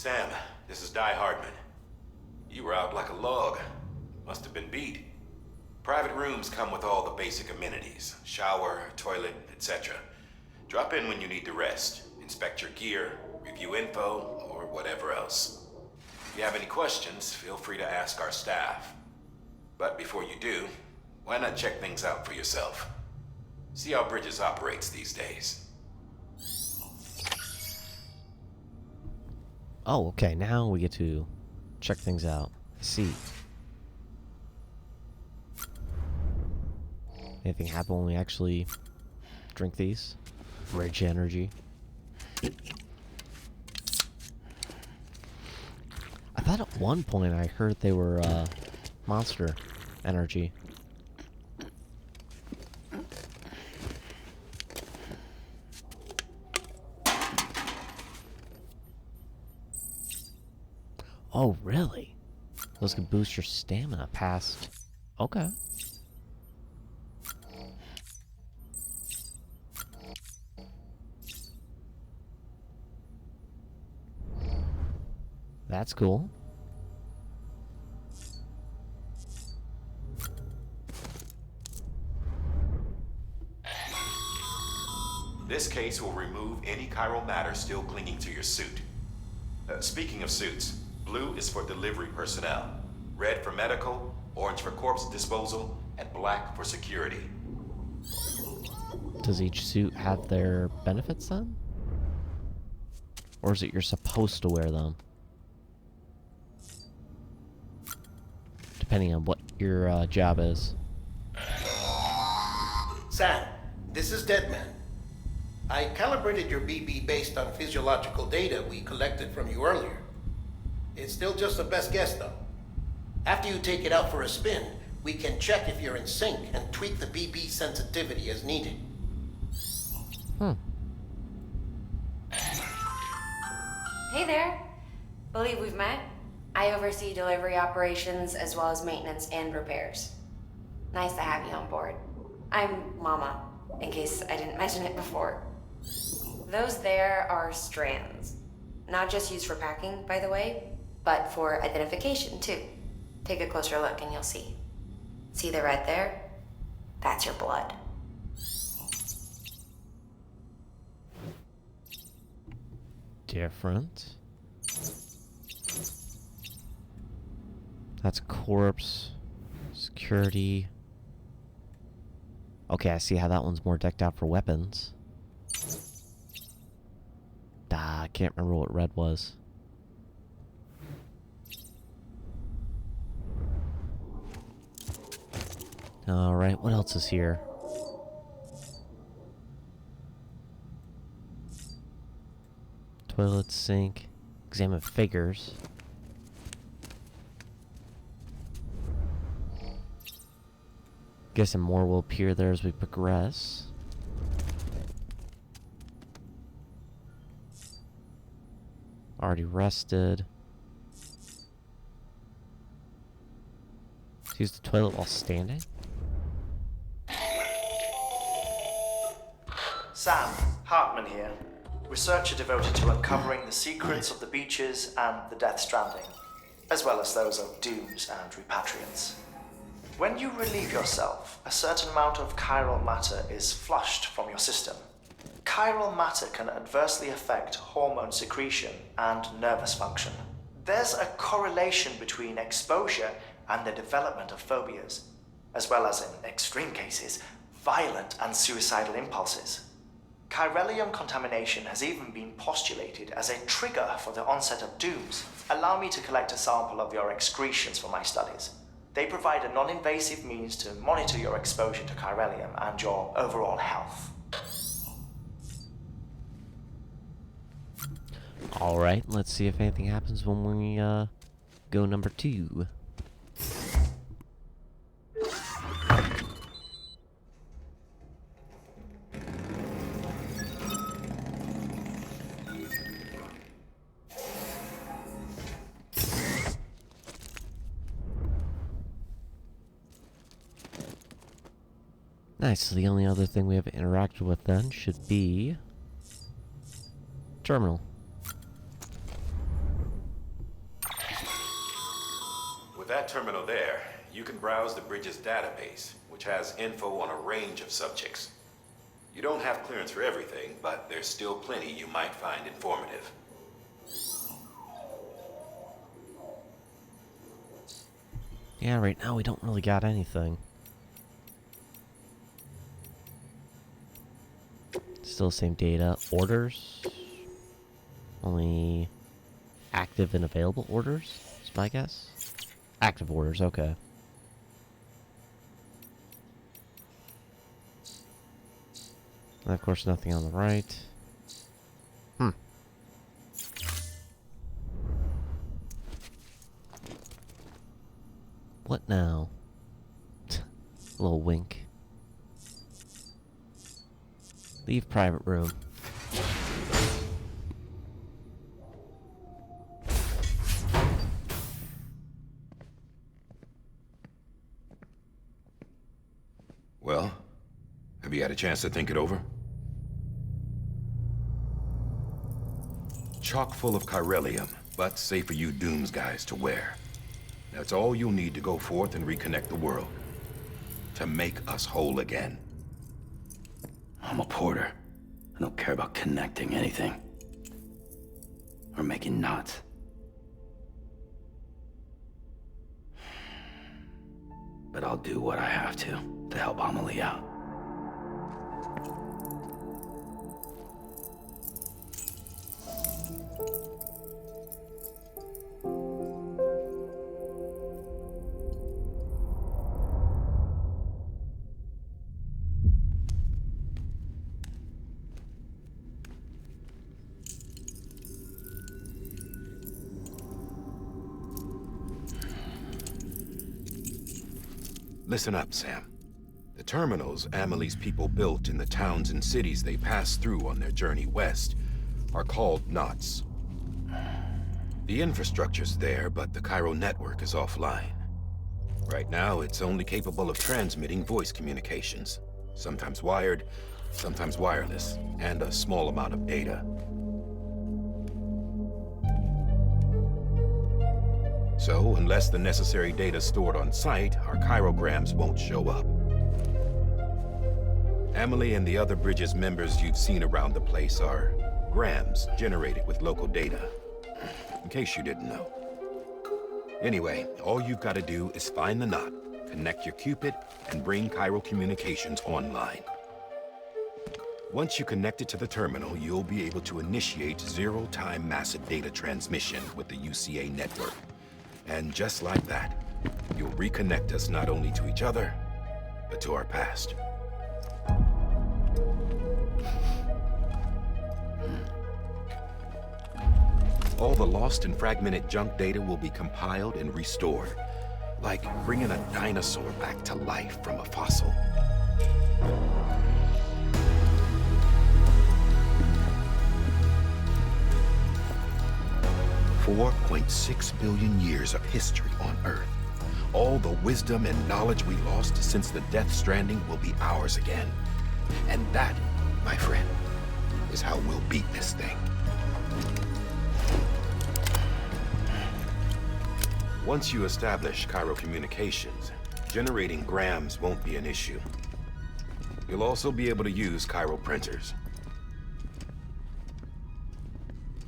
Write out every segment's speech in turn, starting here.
Sam, this is Di Hardman. You were out like a log. Must have been beat. Private rooms come with all the basic amenities. Shower, toilet, etc. Drop in when you need to rest. Inspect your gear, review info, or whatever else. If you have any questions, feel free to ask our staff. But before you do, why not check things out for yourself? See how Bridges operates these days. Oh, okay, now we get to check things out. See. Anything happen when we actually drink these? Rage energy. I thought at one point I heard they were monster energy. Oh, really? Those can boost your stamina past... Okay. That's cool. This case will remove any chiral matter still clinging to your suit. Speaking of suits, blue is for delivery personnel, red for medical, orange for corpse disposal, and black for security. Does each suit have their benefits then? Or is it you're supposed to wear them? Depending on what your job is. Sam, this is Deadman. I calibrated your BB based on physiological data we collected from you earlier. It's still just a best guess, though. After you take it out for a spin, we can check if you're in sync and tweak the BB sensitivity as needed. Hey there. Believe we've met. I oversee delivery operations as well as maintenance and repairs. Nice to have you on board. I'm Mama, in case I didn't mention it before. Those there are strands. Not just used for packing, by the way, but for identification too. Take a closer look and you'll see. See the red there? That's your blood. Different. That's corpse. Security. Okay, I see how that one's more decked out for weapons. I can't remember what red was. Alright, what else is here? Toilet, sink, examine figures. Guessing more will appear there as we progress. Already rested. Use the toilet while standing. Sam, Hartman here, researcher devoted to uncovering the secrets of the beaches and the Death Stranding, as well as those of dooms and repatriants. When you relieve yourself, a certain amount of chiral matter is flushed from your system. Chiral matter can adversely affect hormone secretion and nervous function. There's a correlation between exposure and the development of phobias, as well as, in extreme cases, violent and suicidal impulses. Chiralium contamination has even been postulated as a trigger for the onset of dooms. Allow me to collect a sample of your excretions for my studies. They provide a non-invasive means to monitor your exposure to chiralium and your overall health. Alright, let's see if anything happens when we go number 2. Nice, so the only other thing we have interacted with then should be... terminal. that terminal there, you can browse the bridge's database, which has info on a range of subjects. You don't have clearance for everything, but there's still plenty you might find informative. Yeah, right now we don't really got anything. Still same data. Orders. Only active and available orders, is my guess. Active orders, okay. And of course, nothing on the right. What now? A little wink. Leave private room. Well, have you had a chance to think it over? Chock full of chiralium, but safe for you Dooms guys to wear. That's all you'll need to go forth and reconnect the world. To make us whole again. I'm a porter. I don't care about connecting anything. Or making knots. But I'll do what I have to help Amelie out. Listen up, Sam. The terminals Amelie's people built in the towns and cities they passed through on their journey west are called knots. The infrastructure's there, but the Cairo network is offline. Right now, it's only capable of transmitting voice communications. Sometimes wired, sometimes wireless, and a small amount of data. So, unless the necessary data's stored on site, our chirograms won't show up. Amelie and the other Bridges members you've seen around the place are grams generated with local data. In case you didn't know. Anyway, all you've got to do is find the knot, connect your Cupid, and bring Cairo communications online. Once you connect it to the terminal, you'll be able to initiate zero-time massive data transmission with the UCA network. And just like that, you'll reconnect us not only to each other, but to our past. All the lost and fragmented junk data will be compiled and restored, like bringing a dinosaur back to life from a fossil. $4.6 billion years of history on Earth. All the wisdom and knowledge we lost since the Death Stranding will be ours again. And that, my friend, is how we'll beat this thing. Once you establish Cairo communications, generating grams won't be an issue. You'll also be able to use Cairo printers.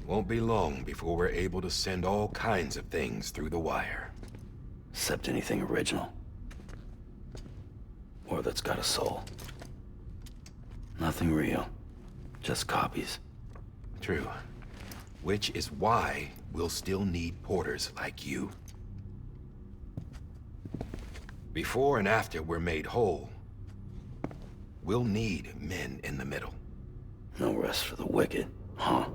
Won't be long before we're able to send all kinds of things through the wire. Except anything original. Or that's got a soul. Nothing real. Just copies. True. Which is why we'll still need porters like you. Before and after we're made whole, we'll need men in the middle. No rest for the wicked, huh?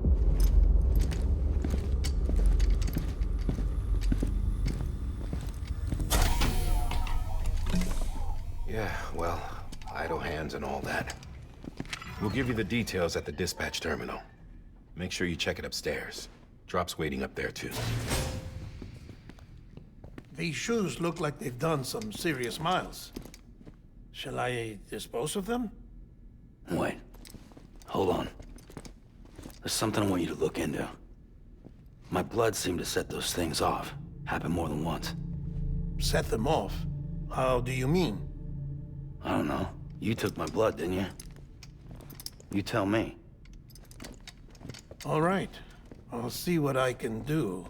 Yeah, well, idle hands and all that. We'll give you the details at the dispatch terminal. Make sure you check it upstairs. Drop's waiting up there, too. These shoes look like they've done some serious miles. Shall I dispose of them? Wait. Hold on. There's something I want you to look into. My blood seemed to set those things off. Happened more than once. Set them off? How do you mean? I don't know. You took my blood, didn't you? You tell me. All right. I'll see what I can do.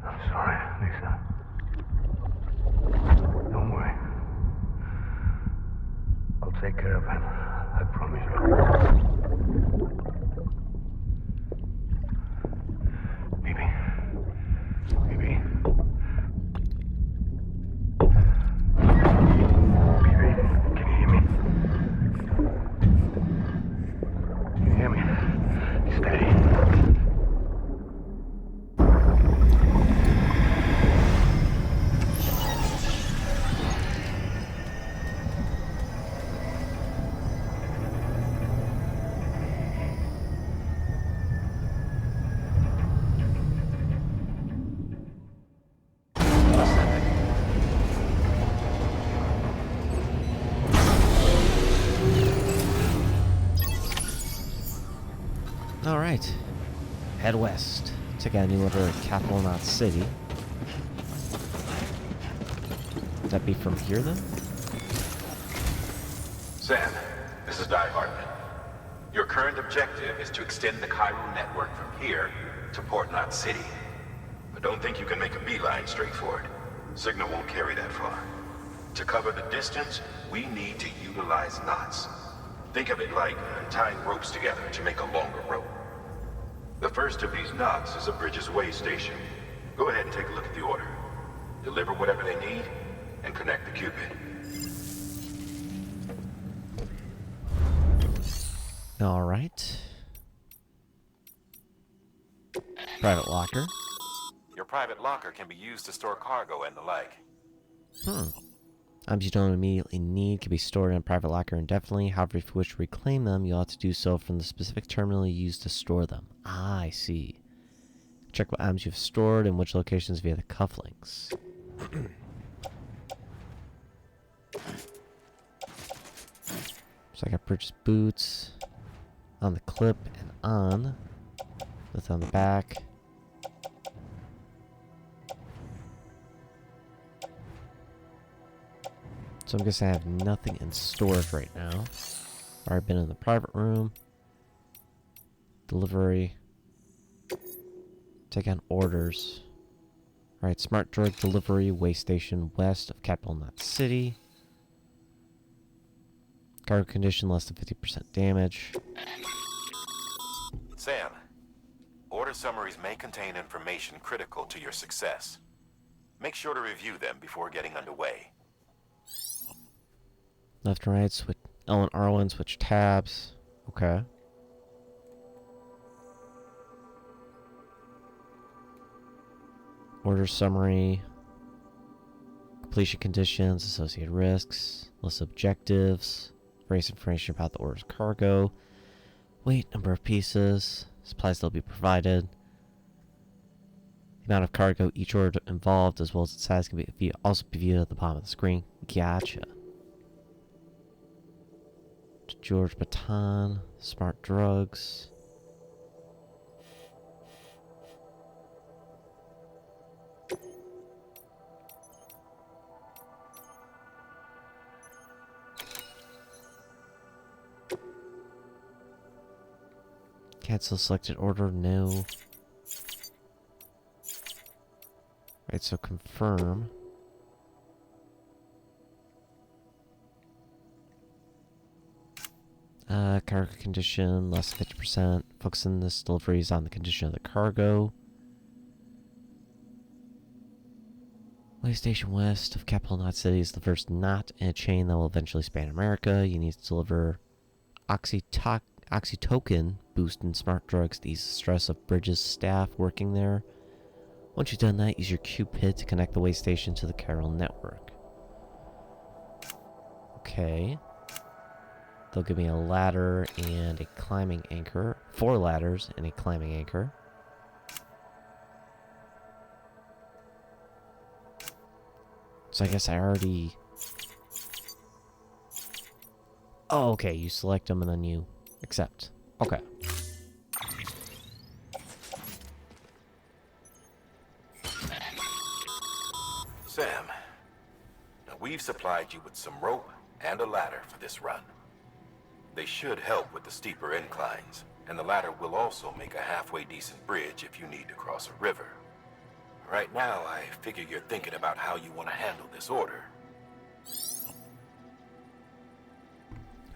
I'm sorry, Lisa. Don't worry. I'll take care of it. I promise you. Baby. Baby. Baby, can you hear me? Can you hear me? Steady. Alright. Head west. Check out a new order at Capital Knot City. Would that be from here then? Sam, this is Die Hardman. Your current objective is to extend the Cairo network from here to Port Knot City. But don't think you can make a beeline straight for it. Signal won't carry that far. To cover the distance, we need to utilize knots. Think of it like tying ropes together to make a longer rope. The first of these knots is a Bridges Way station. Go ahead and take a look at the order. Deliver whatever they need, and connect the Cupid. Alright. Private locker. Your private locker can be used to store cargo and the like. Items you don't immediately need can be stored in a private locker indefinitely. However, if you wish to reclaim them, you'll have to do so from the specific terminal you used to store them. Ah, I see. Check what items you've stored and which locations via the cufflinks. So I got purchased boots on the clip and on. Both on the back. So I'm guessing I have nothing in storage right now. Already been in the private room. Delivery. Take on orders. Alright, smart drug delivery, way station west of Capital Knot City. Cargo condition less than 50% damage. Sam, order summaries may contain information critical to your success. Make sure to review them before getting underway. Left and right, switch L and R1, switch tabs. Okay. Order summary. Completion conditions, associated risks, list objectives, various information about the order's cargo, weight, number of pieces, supplies that will be provided, the amount of cargo each order involved, as well as its size, can be also be viewed at the bottom of the screen. Gotcha. George Baton, smart drugs. Cancel selected order, no. Right, so confirm. Cargo condition, less than 50%. Focusing this delivery is on the condition of the cargo. Way station west of Capital Knot City is the first knot in a chain that will eventually span America. You need to deliver oxytocin boost in smart drugs to ease the stress of Bridges' staff working there. Once you've done that, use your Q-pid to connect the way station to the Carol network. Okay. They'll give me a ladder and a climbing anchor. 4 ladders and a climbing anchor. So I guess I already... Oh, okay. You select them and then you accept. Okay. Sam, now we've supplied you with some rope and a ladder for this run. They should help with the steeper inclines, and the ladder will also make a halfway decent bridge if you need to cross a river. Right now, I figure you're thinking about how you want to handle this order.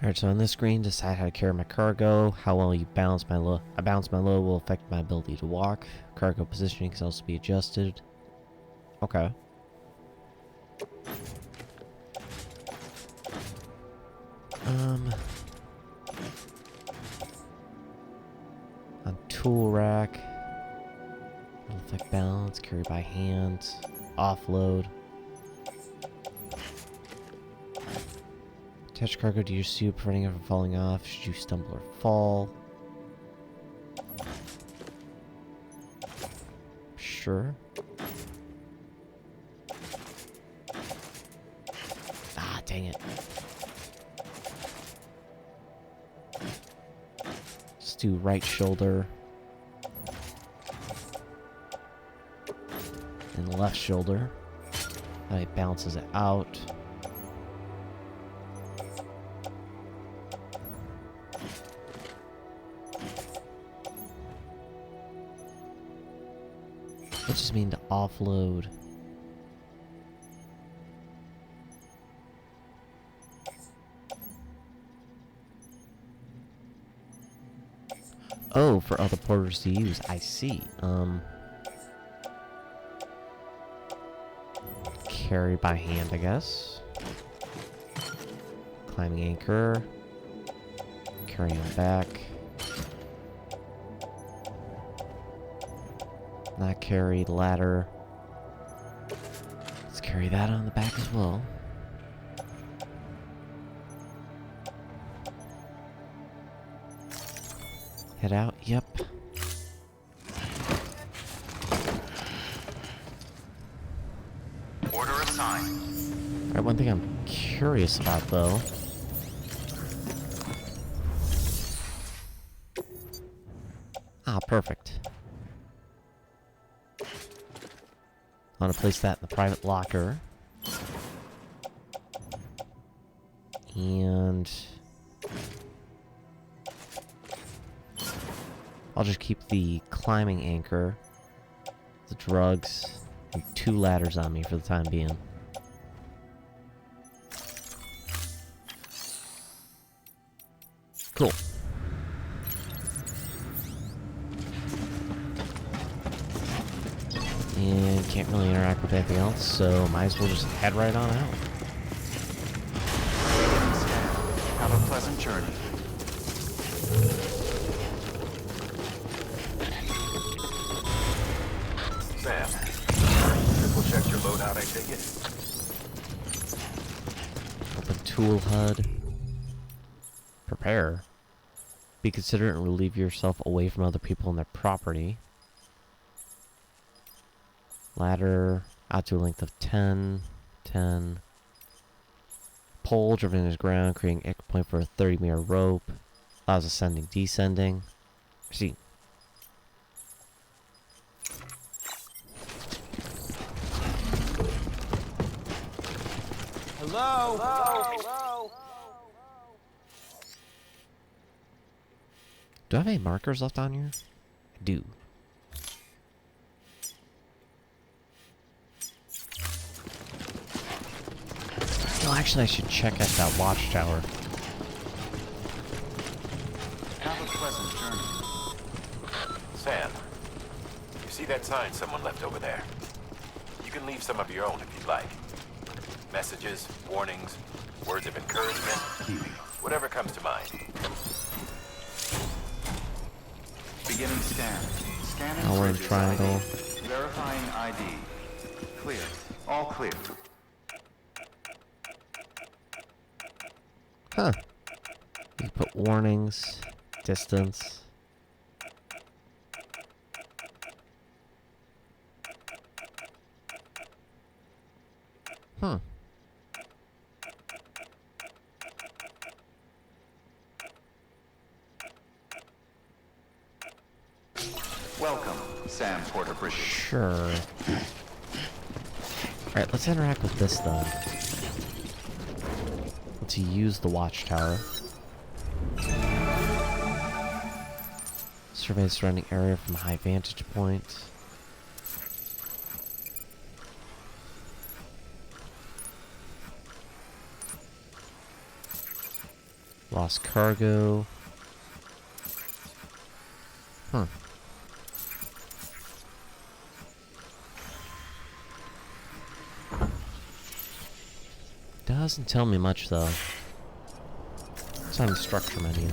Alright, so on this screen, decide how to carry my cargo. How well you balance my load. I balance my load will affect my ability to walk. Cargo positioning can also be adjusted. Okay. On tool rack. It'll affect balance, carry by hand, offload. Attach cargo to your suit, preventing it from falling off should you stumble or fall. Sure. Ah, dang it. Let's do right shoulder. And left shoulder. That it balances it out. What does it mean to offload? Oh, for other porters to use. I see. Carry by hand, I guess. Climbing anchor. Carry on back. Not carry the ladder. Let's carry that on the back as well. Head out. Yep. Order assigned. Alright, one thing I'm curious about though. Ah, perfect. I want to place that in the private locker. And I'll just keep the climbing anchor, the drugs, and 2 ladders on me for the time being. Cool. And can't really interact with anything else, so might as well just head right on out. Have a pleasant journey. Sam, triple check your loadout, I take it? Open tool HUD. Prepare. Be considerate and relieve yourself away from other people and their property. Ladder out to a length of 10. Pole driven into the ground, creating anchor point for a 30-meter rope. Allows ascending, descending. See. Hello? Hello? Do I have any markers left on here? I do. No, actually, I should check at that watchtower. Have a pleasant journey. Sam, you see that sign someone left over there? You can leave some of your own if you'd like. Messages, warnings, words of encouragement. Whatever comes to mind. Beginning scan. Scanning Now we're in bridges triangle. ID. Verifying ID. Clear. All clear. Huh. You can put warnings, distance. Hmm. Welcome, Sam Porter Bridges. Sure. Alright, let's interact with this then. Let's use the watchtower. Survey the surrounding area from a high vantage point. Lost cargo. Huh. Doesn't tell me much though. It's on the structure menu.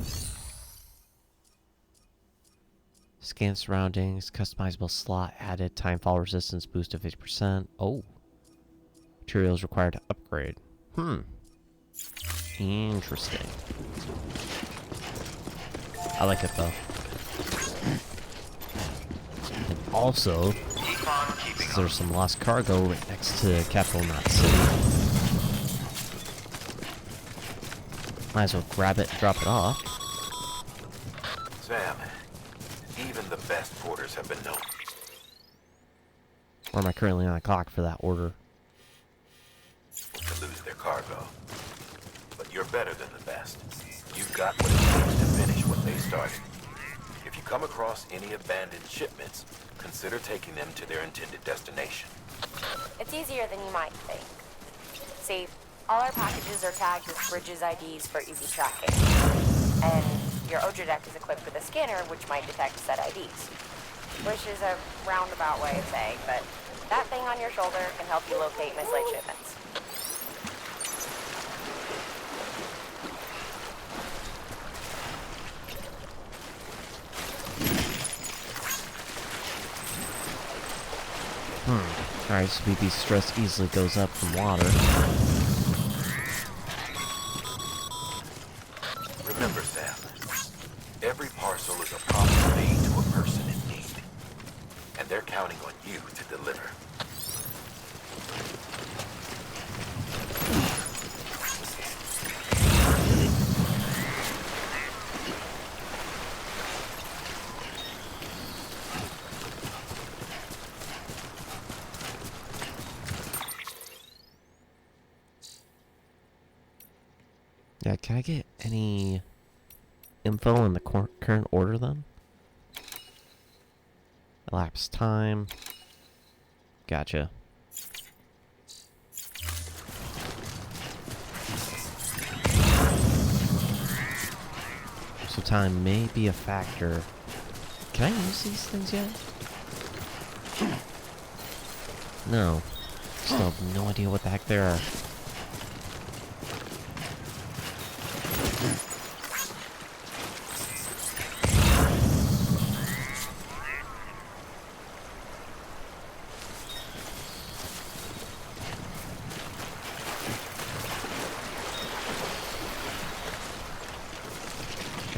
Scan surroundings, customizable slot added, time fall resistance boost to 50%. Oh. Materials required to upgrade. Interesting. I like it though. And also, there's some lost cargo right next to Capital Knot City. Might as well grab it and drop it off. Sam, even the best porters have been known. Or am I currently on the clock for that order? To lose their cargo. But you're better than the best. You've got what it takes to finish what they started. If you come across any abandoned shipments, consider taking them to their intended destination. It's easier than you might think. See, all our packages are tagged with Bridges IDs for easy tracking. And your Odra deck is equipped with a scanner which might detect said IDs. Which is a roundabout way of saying, but that thing on your shoulder can help you locate mislaid shipments. Alright, so BB stress easily goes up from water. Remember, Sam, every parcel is a promise made to a person in need. And they're counting on you to deliver. Yeah, can I get any info on the current order then? Elapsed time. Gotcha. So time may be a factor. Can I use these things yet? No. Still have no idea what the heck they are.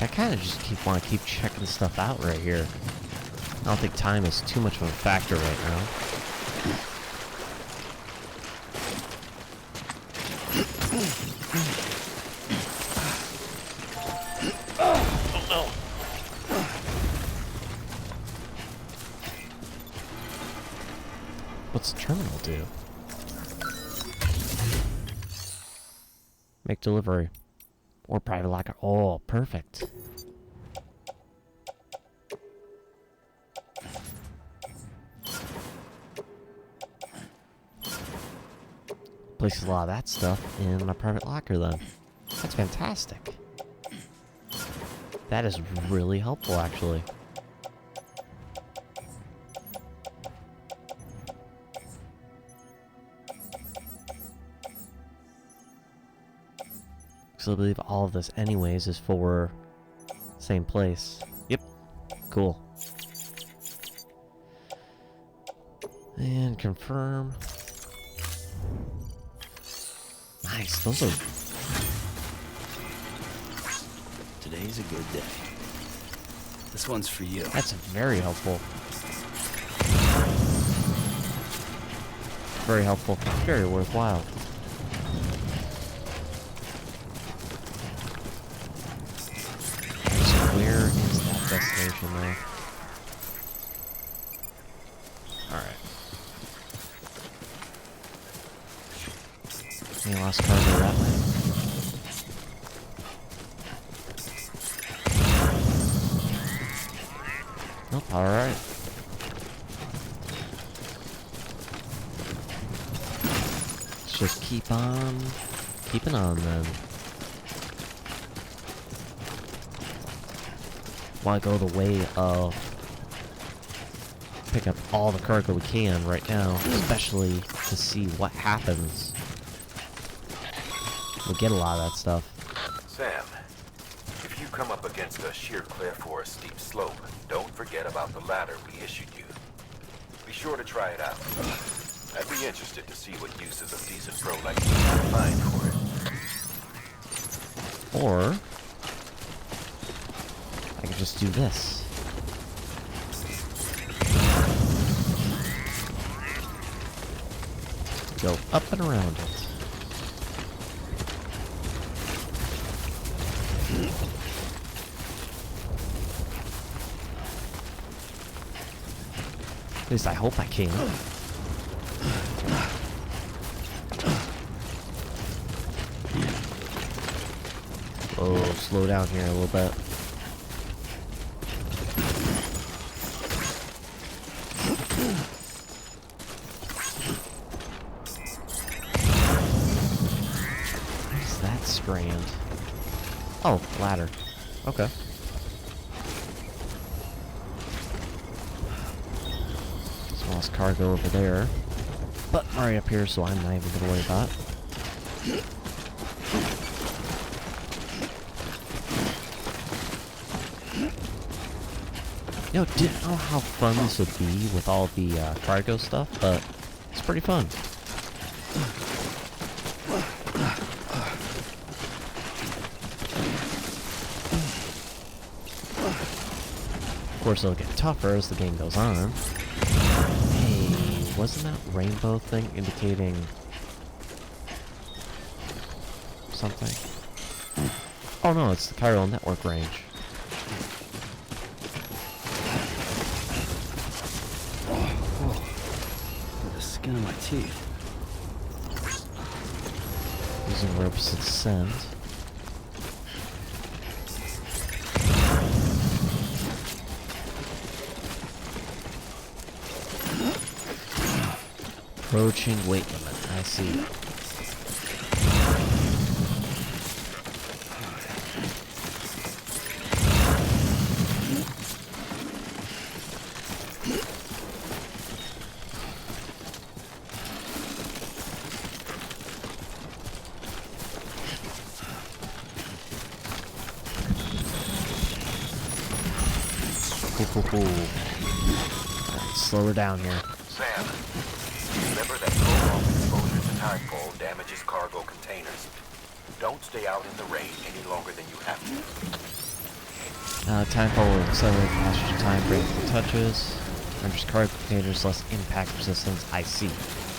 I kind of just want to keep checking stuff out right here. I don't think time is too much of a factor right now. Oh no! What's the terminal do? Make delivery. Or private locker. Oh, perfect. Places a lot of that stuff in my private locker then. That's fantastic. That is really helpful actually. Because I believe all of this anyways is for same place. Yep. Cool. And confirm. Nice. Those are... Today's a good day. This one's for you. That's very helpful. Very helpful. Very worthwhile. So where is that destination there? Alright. Any lost cargo that way? Nope, alright. Let's just keep on keeping on then. Want to go the way of pick up all the cargo we can right now, especially to see what happens. We'll get a lot of that stuff. Sam, if you come up against a sheer cliff or a steep slope, don't forget about the ladder we issued you. Be sure to try it out. I'd be interested to see what uses a seasoned pro like you can find for it. Or I could just do this. Go up and around it. At least I hope I can. Oh, slow down here a little bit. Where's that strand? Oh, ladder. Okay. Lost cargo over there, but I'm right up here, so I'm not even gonna worry about it. Yo, didn't know how fun this would be with all the cargo stuff, but it's pretty fun. Of course, it'll get tougher as the game goes on. Wasn't that rainbow thing indicating something? Oh no, it's the chiral network range. The skin of my teeth. Using ropes to descend. Approaching weight limit, I see. Cool. Alright, slow her down here. Sam, remember that prolonged exposure to timefall damages cargo containers. Don't stay out in the rain any longer than you have to. Timefall will accelerate passage time for anything touches. Renders cargo containers less impact resistance. I see.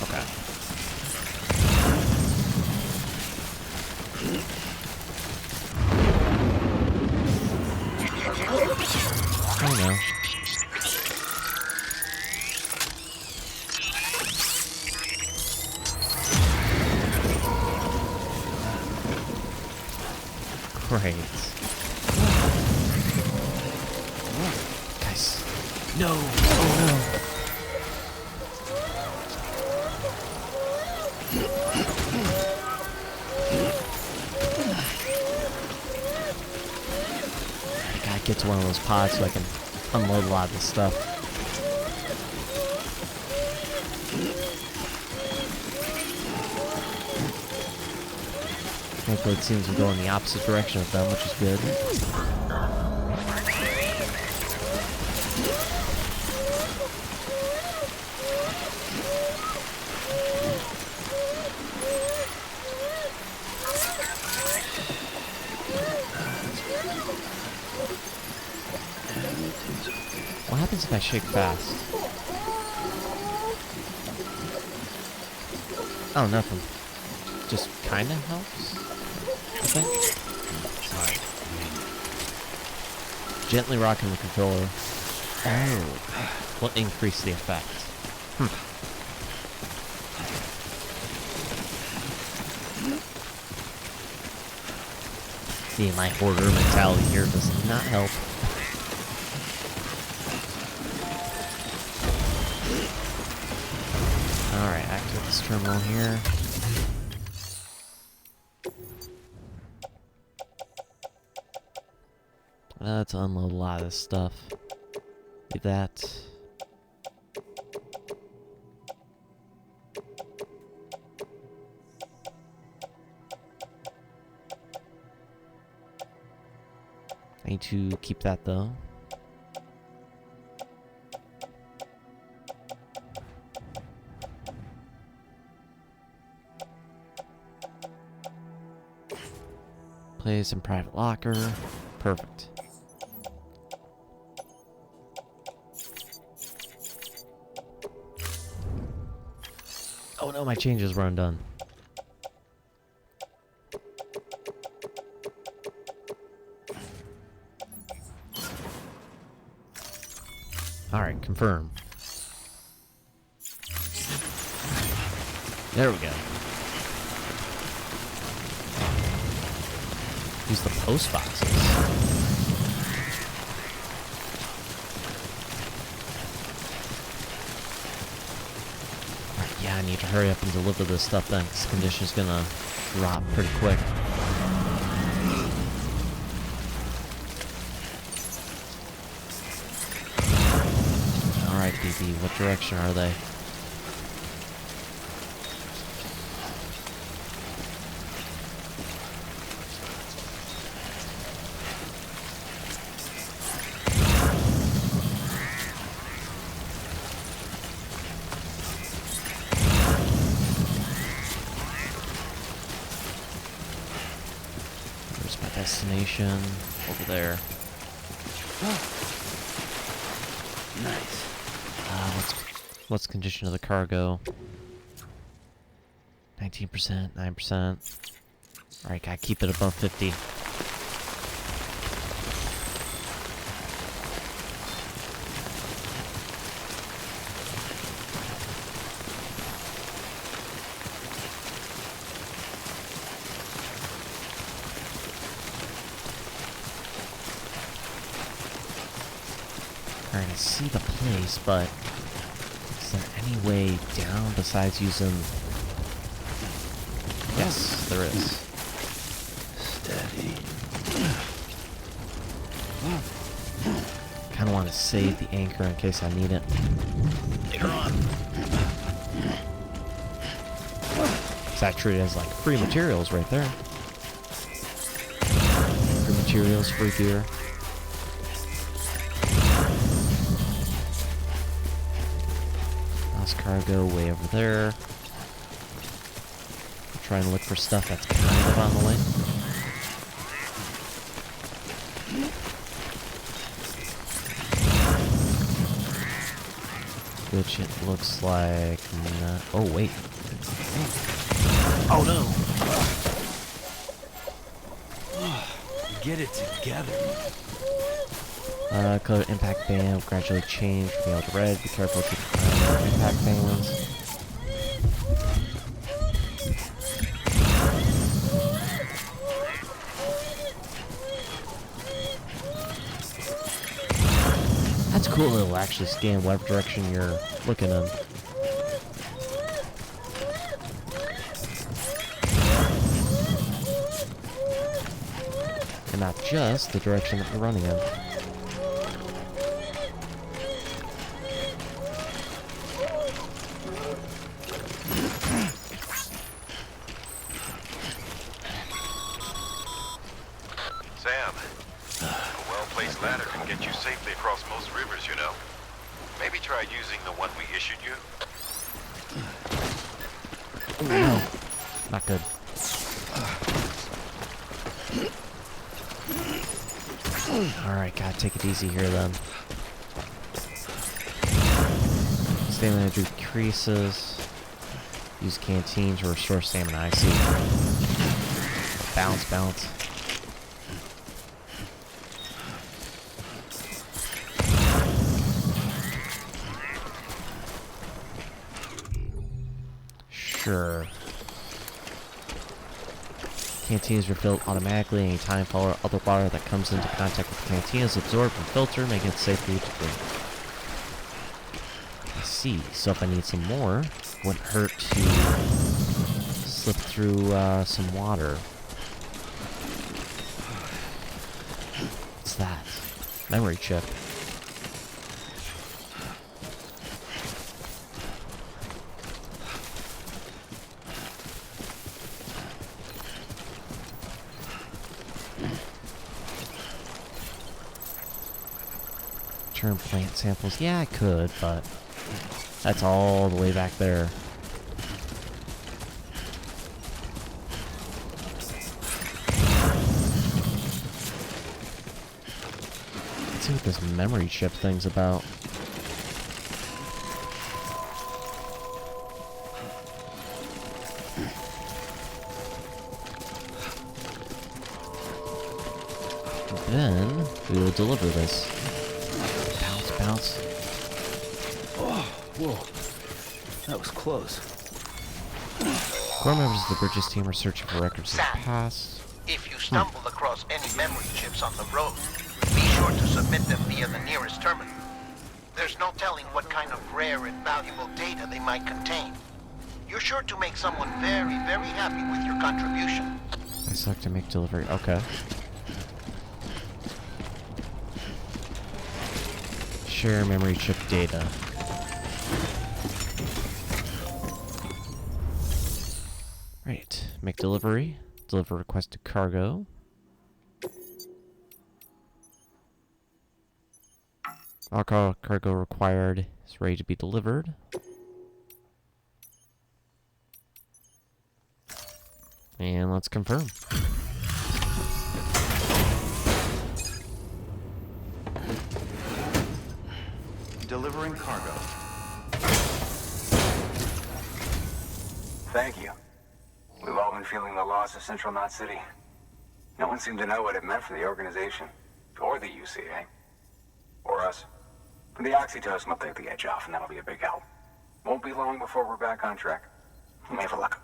Okay. Oh no. Great. Guys. No. Oh no. I gotta get to one of those pods so I can unload a lot of this stuff. Thankfully, it seems to go in the opposite direction of them, which is good. What happens if I shake fast? Oh, nothing. Just kinda helps, I think. Gently rocking the controller. Oh, will increase the effect. See, my hoarder mentality here does not help. Alright, activate this terminal here. Let's unload a lot of this stuff. Do that. I need to keep that though. Place in private locker. Perfect. Oh no, my changes were undone. Alright, confirm. There we go. Use the post boxes. Alright, yeah, I need to hurry up and deliver this stuff then, because the condition's gonna drop pretty quick. Alright, BB, what direction are they? There's my destination over there. Nice. What's the condition of the cargo? 19%, 9%. Alright, gotta keep it above 50. Alright, I see the place, but is there any way down besides using... Yes, there is. Steady. Kinda want to save the anchor in case I need it later on. Because I treat it as like free materials right there. Free materials, free gear. Cargo way over there. Trying to look for stuff that's kind of on the way. Which it looks like not. Oh wait. Oh no. Get it together. Color impact band gradually change from yellow to red. Be careful to find impact bands. That's cool. It'll actually scan whatever direction you're looking in. And not just the direction that you're running in. try using the one we issued you? Oh, no. Not good. Alright, gotta take it easy here then. Stamina decreases. Use canteen to restore stamina. I see. Bounce, bounce. Sure. Canteen is refilled automatically anytime other water that comes into contact with the canteen is absorbed and filtered, making it safe for you to drink. I see. So if I need some more, wouldn't hurt to slip through some water. What's that? Memory chip. Return plant samples. Yeah, I could, but that's all the way back there. Let's see what this memory chip thing's about. Then we will deliver this. Bounce. Oh, whoa. That was close. Core members of the Bridges team are searching for records of the past. If you stumble across any memory chips on the road, be sure to submit them via the nearest terminal. There's no telling what kind of rare and valuable data they might contain. You're sure to make someone very, very happy with your contribution. I select to make delivery. Okay. Share memory chip data. Right. Make delivery. Deliver requested cargo. All cargo required is ready to be delivered. And let's confirm. Delivering cargo. Thank you. We've all been feeling the loss of Central Knot City. No one seemed to know what it meant for the organization, or the UCA, or us. But the oxytocin will take the edge off, and that'll be a big help. Won't be long before we're back on track. You may have a luck.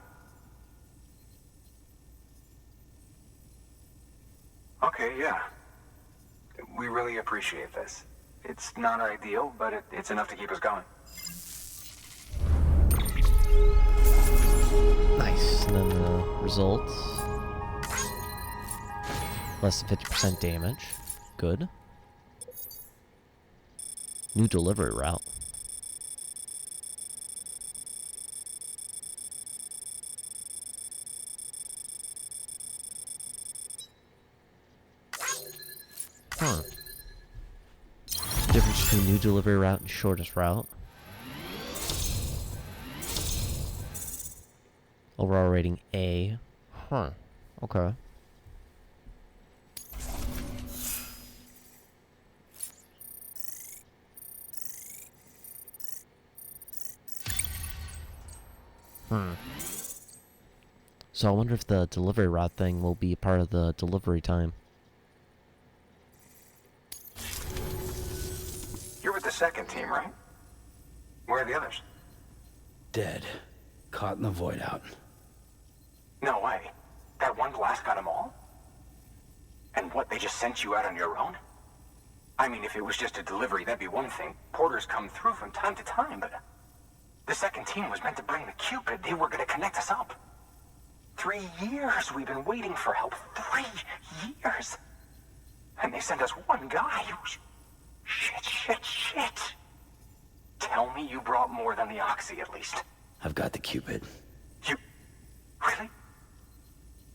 Okay, yeah. We really appreciate this. It's not ideal, but it's enough to keep us going. Nice. And then the results. Less than 50% damage. Good. New delivery route. Huh. Difference between new delivery route and shortest route. Overall rating A. Huh. Okay. So I wonder if the delivery route thing will be part of the delivery time. You're with the second team, right? Where are the others? Dead. Caught in the void out. No way. That one blast got them all? And what, they just sent you out on your own? I mean, if it was just a delivery, that'd be one thing. Porters come through from time to time, but... The second team was meant to bring the Cupid. They were gonna connect us up. 3 years we've been waiting for help. 3 years! And they sent us one guy who's... Shit. Tell me you brought more than the Oxy, at least. I've got the Cupid. You... Really?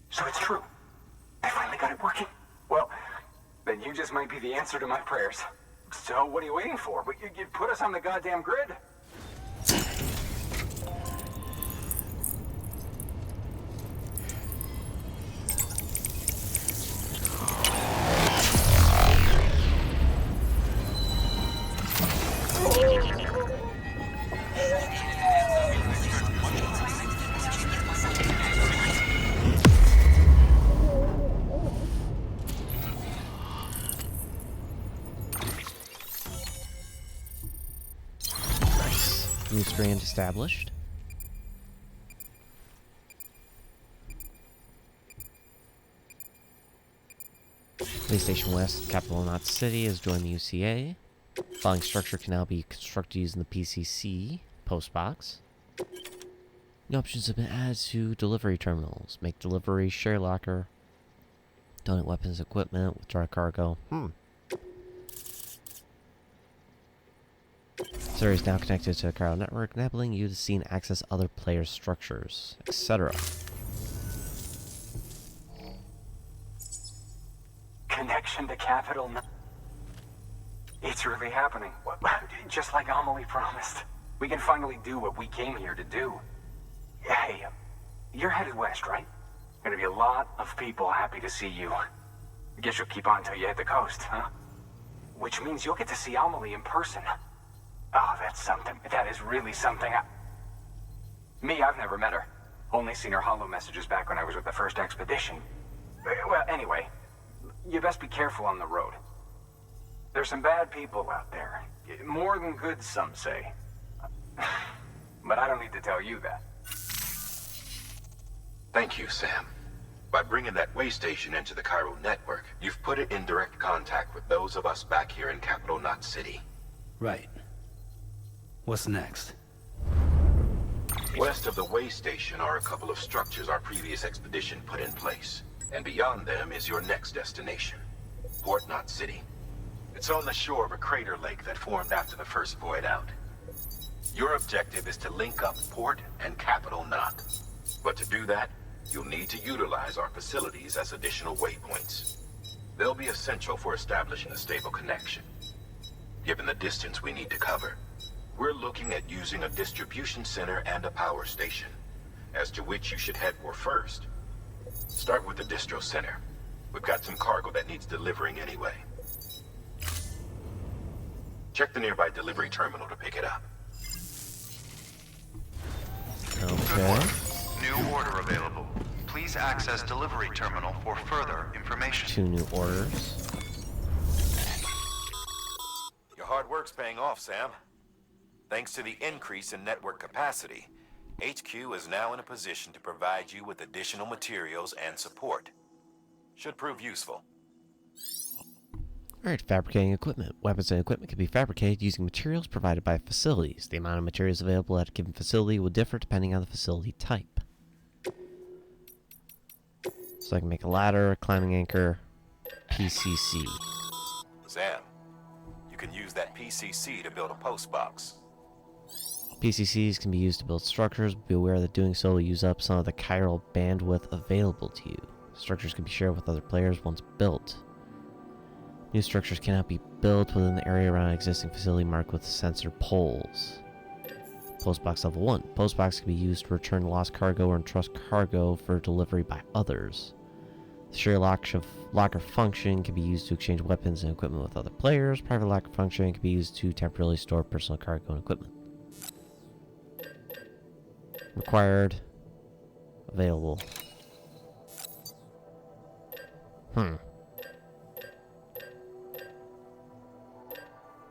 So it's true. I finally got it working. Well, then you just might be the answer to my prayers. So what are you waiting for? You put us on the goddamn grid. New strand established. PlayStation West, capital Knot City, has joined the UCA. Following structure can now be constructed using the PCC postbox. New options have been added to delivery terminals. Make delivery, share locker, donate weapons, equipment, withdraw cargo. Server is now connected to a crowd network, enabling you to see and access other players' structures, etc. Connection to Capital. It's really happening. Just like Amelie promised. We can finally do what we came here to do. Hey, you're headed west, right? Gonna be a lot of people happy to see you. Guess you'll keep on till you hit the coast, huh? Which means you'll get to see Amelie in person. Oh, that's something. That is really something. Me, I've never met her. Only seen her holo messages back when I was with the first expedition. Well, anyway, you best be careful on the road. There's some bad people out there. More than good, some say. But I don't need to tell you that. Thank you, Sam. By bringing that way station into the Cairo network, you've put it in direct contact with those of us back here in Capital Knot City. Right. What's next? West of the way station are a couple of structures our previous expedition put in place. And beyond them is your next destination, Port Knot City. It's on the shore of a crater lake that formed after the first void out. Your objective is to link up Port and Capital Knot. But to do that, you'll need to utilize our facilities as additional waypoints. They'll be essential for establishing a stable connection. Given the distance we need to cover, we're looking at using a distribution center and a power station, as to which you should head for first. Start with the distro center. We've got some cargo that needs delivering anyway. Check the nearby delivery terminal to pick it up. Okay. New order available. Please access delivery terminal for further information. 2 new orders. Your hard work's paying off, Sam. Thanks to the increase in network capacity, HQ is now in a position to provide you with additional materials and support. Should prove useful. Alright, fabricating equipment. Weapons and equipment can be fabricated using materials provided by facilities. The amount of materials available at a given facility will differ depending on the facility type. So I can make a ladder, a climbing anchor, PCC. Sam, you can use that PCC to build a post box. PCCs can be used to build structures, but be aware that doing so will use up some of the chiral bandwidth available to you. Structures can be shared with other players once built. New structures cannot be built within the area around an existing facility marked with sensor poles. Postbox level 1. Postbox can be used to return lost cargo or entrust cargo for delivery by others. The share locker function can be used to exchange weapons and equipment with other players. Private locker function can be used to temporarily store personal cargo and equipment. Required. Available.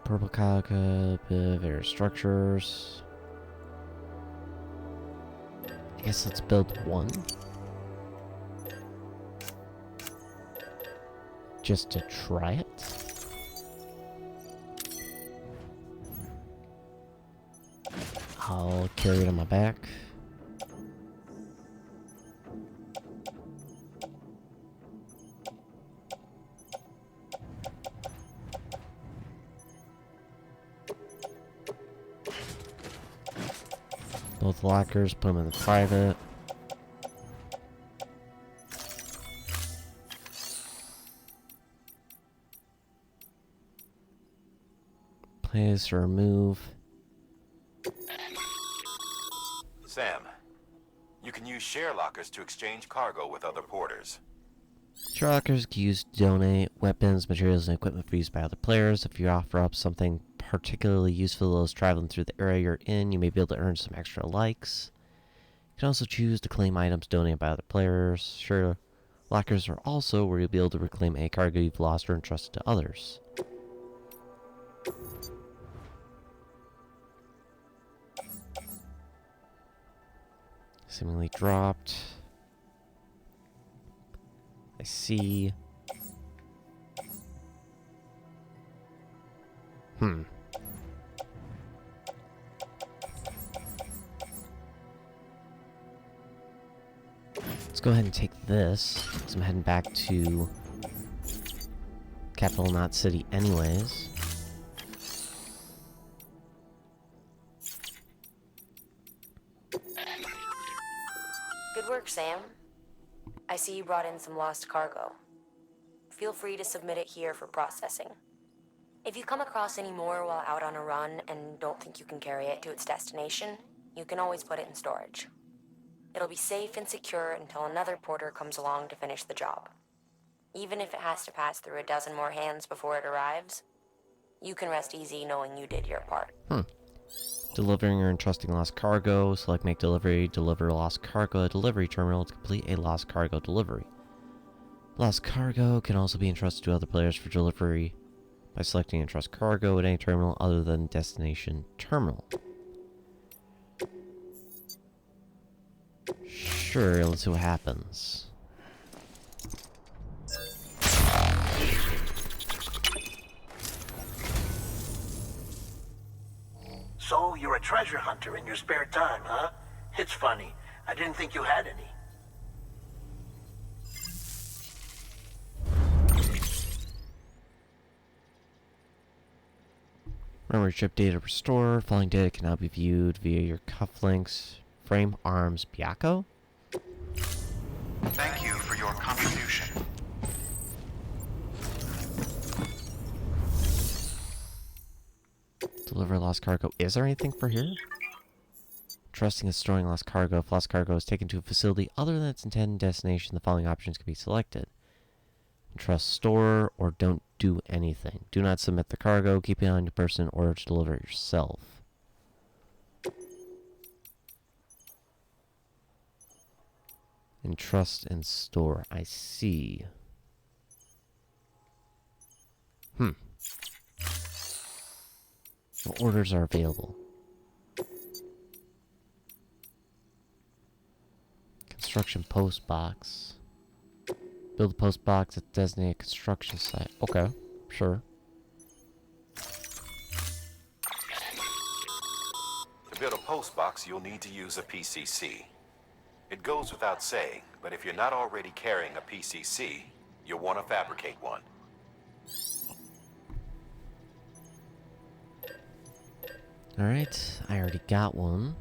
Purple cargo, various structures. I guess let's build one. Just to try it. I'll carry it on my back. Both lockers, put them in the private. Place to remove. Sam, you can use share lockers to exchange cargo with other porters. Share lockers can use to donate weapons, materials, and equipment for use by other players. If you offer up something particularly useful to those traveling through the area you're in, you may be able to earn some extra likes. You can also choose to claim items donated by other players. Share lockers are also where you'll be able to reclaim any cargo you've lost or entrusted to others. Seemingly dropped. I see. Let's go ahead and take this, because I'm heading back to Capital Knot City anyways. Good work, Sam. I see you brought in some lost cargo. Feel free to submit it here for processing. If you come across any more while out on a run and don't think you can carry it to its destination, you can always put it in storage. It'll be safe and secure until another porter comes along to finish the job. Even if it has to pass through a dozen more hands before it arrives, you can rest easy knowing you did your part. Delivering or entrusting lost cargo. Select make delivery. Deliver lost cargo at delivery terminal to complete a lost cargo delivery. Lost cargo can also be entrusted to other players for delivery by selecting entrust cargo at any terminal other than destination terminal. Sure, let's see what happens. So, you're a treasure hunter in your spare time, huh? It's funny. I didn't think you had any. Memory chip data restore. Following data can now be viewed via your cufflinks. Frame arms Byakko? Thank you for your contribution. Deliver lost cargo. Is there anything for here? Trusting and storing lost cargo. If lost cargo is taken to a facility other than its intended destination, the following options can be selected. Entrust, store, or don't do anything. Do not submit the cargo. Keep it on your person in order to deliver it yourself. Entrust and store. I see. What orders are available? Construction post box. Build a post box at designated construction site. Okay, sure. To build a post box, you'll need to use a PCC. It goes without saying, but if you're not already carrying a PCC, you'll want to fabricate one. Alright, I already got one.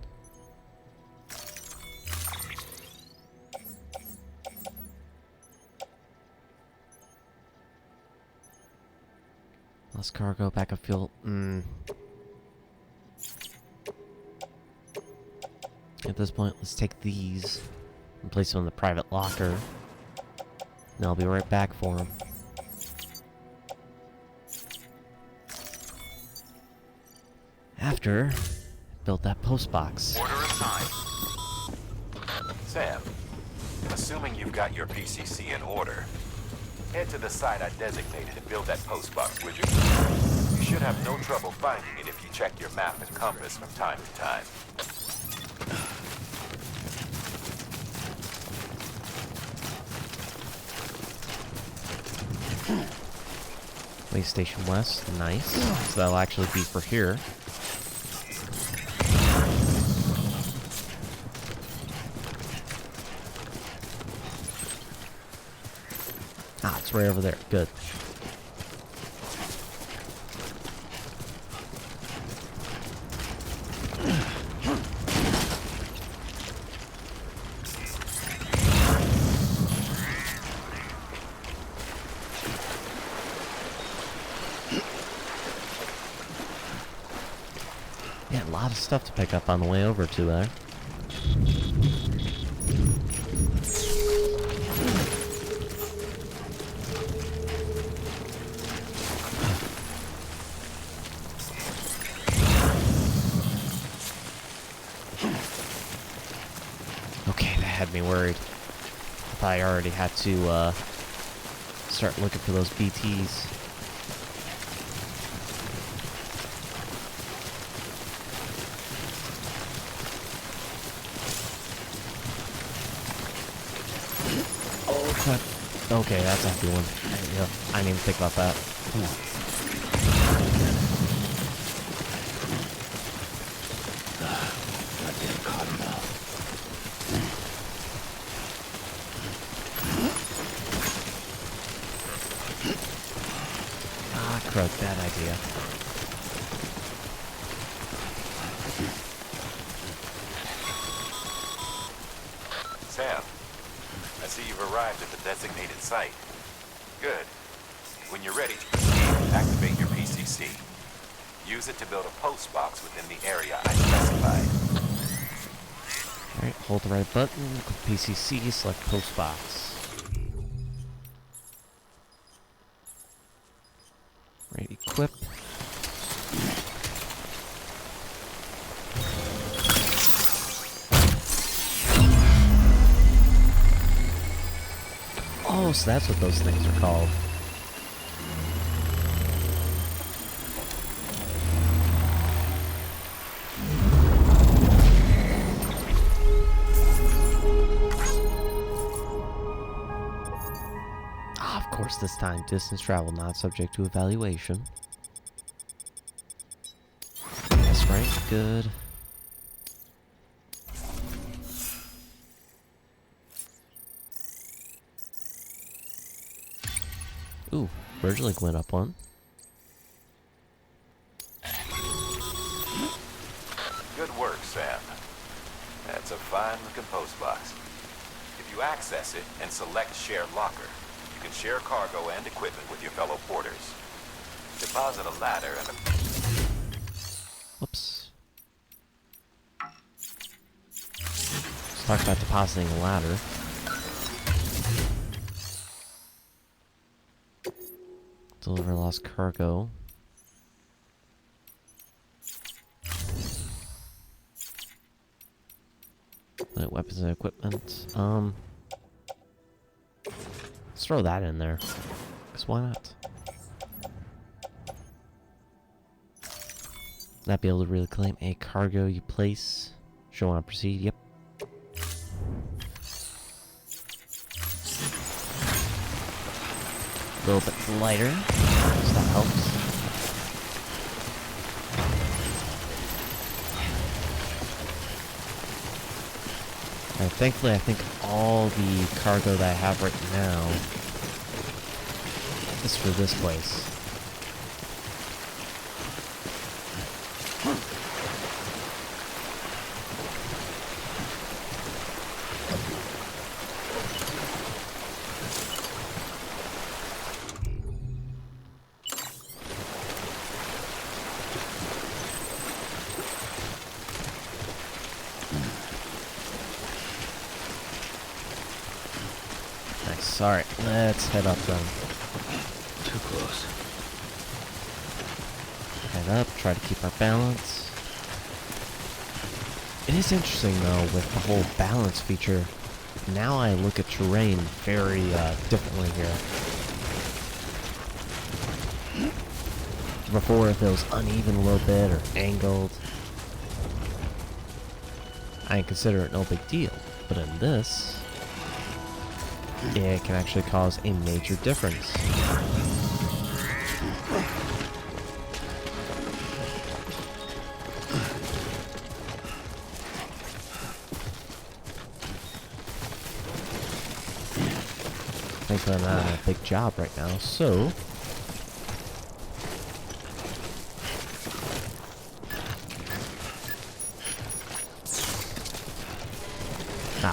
Lost cargo, backup fuel. At this point, let's take these and place them in the private locker. And I'll be right back for them. After build that post box. Order assigned. Sam, assuming you've got your PCC in order, head to the site I designated and build that post box, would you? You should have no trouble finding it if you check your map and compass from time to time. PlayStation West, nice. So that'll actually be for here. Ah, it's right over there. Good. lot of stuff to pick up on the way over to there. Okay, that had me worried. I thought I already had to start looking for those BTs. Okay, that's a good one. I didn't even think about that. Come on. Goddamn cottonmouth. Ah, crud, bad idea. Sam, I see you've arrived at the designated site. Good. When you're ready to proceed, activate your PCC. Use it to build a post box within the area I specified. Alright, hold the right button, click PCC, select post box. Right, equip. Oh, so that's what those things are called. Ah, of course, this time, distance travel not subject to evaluation. That's right, good. Ooh, Bridge Link went up one. Good work, Sam. That's a fine-looking post box. If you access it and select Share Locker, you can share cargo and equipment with your fellow porters. Deposit a ladder and a... Whoops. Let's talk about depositing a ladder. Deliver lost cargo. Weapons and equipment. Let's throw that in there. 'Cause why not? Not be able to really claim a cargo you place. Show on proceed. Yep. A little bit lighter, so that helps. And thankfully, I think all the cargo that I have right now is for this place. Nice. Alright, let's head up then. Too close. Head up, try to keep our balance. It is interesting though, with the whole balance feature. Now I look at terrain very differently here. Before, if it was uneven a little bit or angled, I consider it no big deal. But in this, it can actually cause a major difference. Thankfully I'm not on a big job right now, so...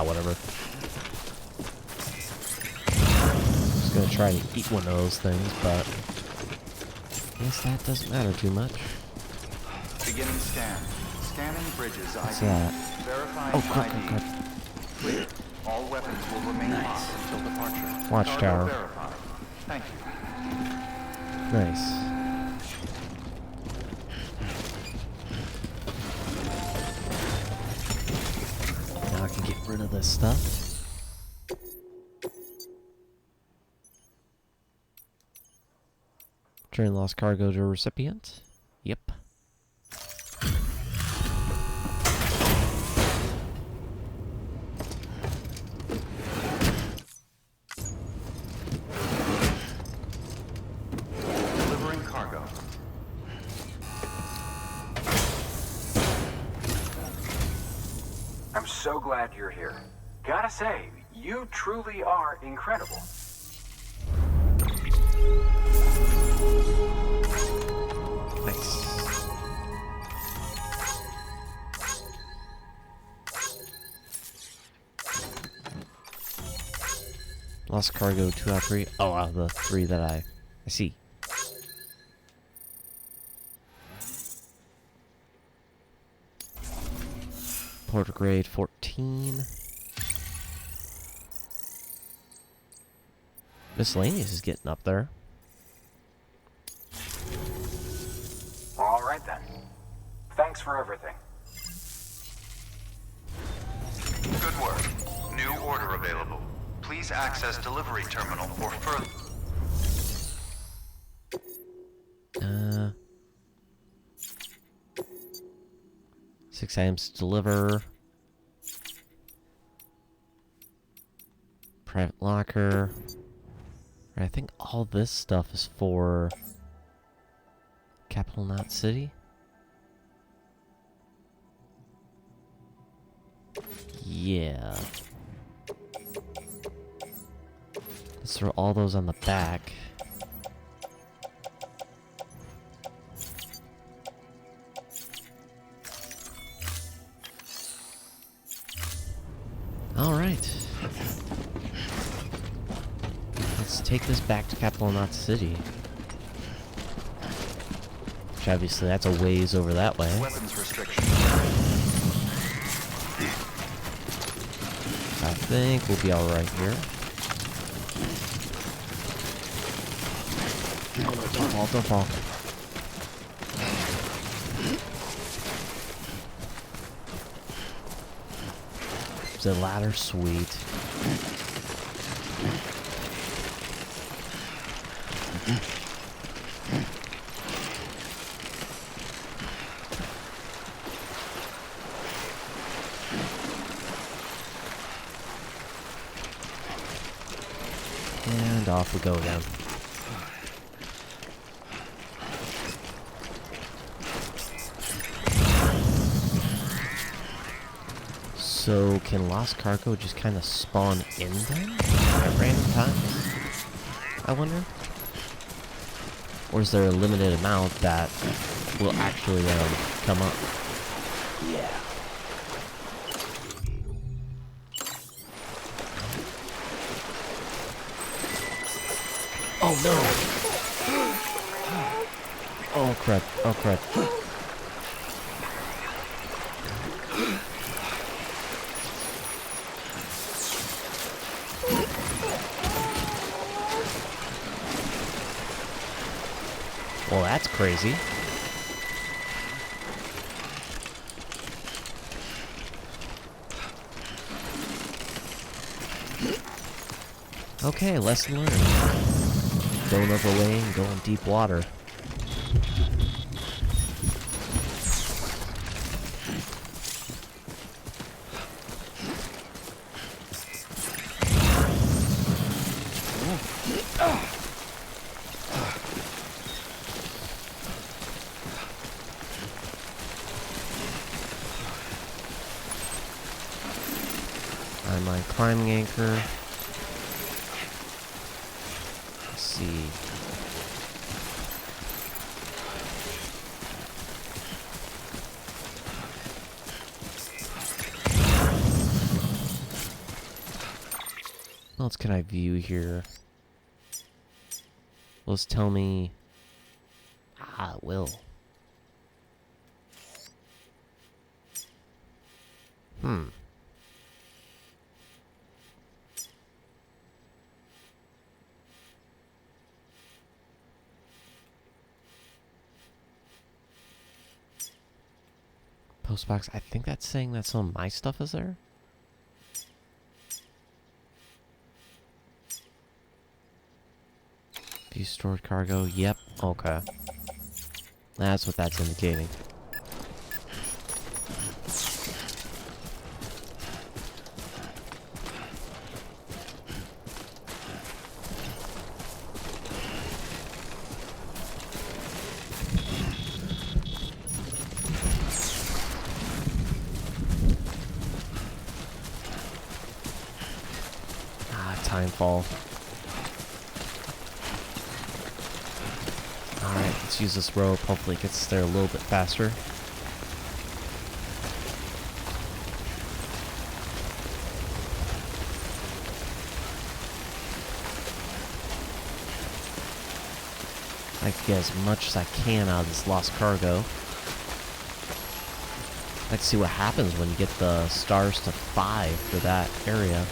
whatever. Just gonna try to eat one of those things, but I guess that doesn't matter too much. Beginning scan. Scanning bridges What's ID. that? Verifying Oh, crap, ID. crap, crap. Clear. All weapons will remain locked until departure. Watchtower. Cargo verified. Thank you. Nice. Now I can get rid of this stuff. Return lost cargo to recipient. Yep. Delivering cargo. I'm so glad you're here. Gotta say, you truly are incredible. Nice. Lost cargo 2 out of 3. Oh, wow, the 3 that I see. Porter grade 14. Miscellaneous is getting up there. All right then. Thanks for everything. Good work. New order available. Please access delivery terminal for further. 6 items to deliver. Private locker. I think all this stuff is for Capital Knot City. Yeah. Let's throw all those on the back. Alright. Let's take this back to Capital Knot City. Which obviously that's a ways over that way. Weapons restriction. I think we'll be alright here. Oh no, don't fall, don't fall. Is the ladder sweet? And off we go again. So can lost cargo just kind of spawn in them at random times? I wonder. Or is there a limited amount that will actually come up? Yeah. Oh no! Oh crap! Oh crap! Well, that's crazy. Okay, lesson learned. Don't overlay and go in deep water. On my climbing anchor. Let's see. What else can I view here? Let's tell me. Ah, it will. Postbox, I think that's saying that some of my stuff is there. View stored cargo, yep, okay. That's what that's indicating. Timefall. Alright, let's use this rope. Hopefully it gets us there a little bit faster. I like to get as much as I can out of this lost cargo. Let's see what happens when you get the stars to 5 for that area.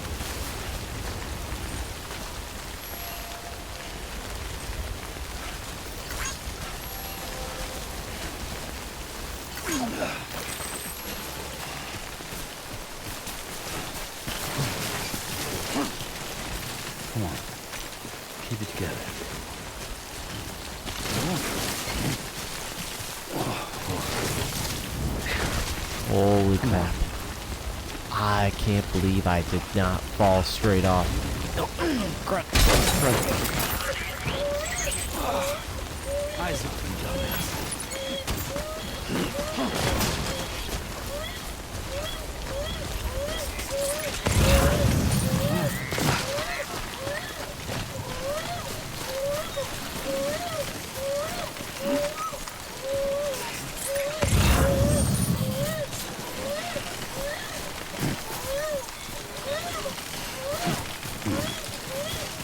Come on. Keep it together. Holy crap. I can't believe I did not fall straight off. No. Grunt. Eyes open, dumbass.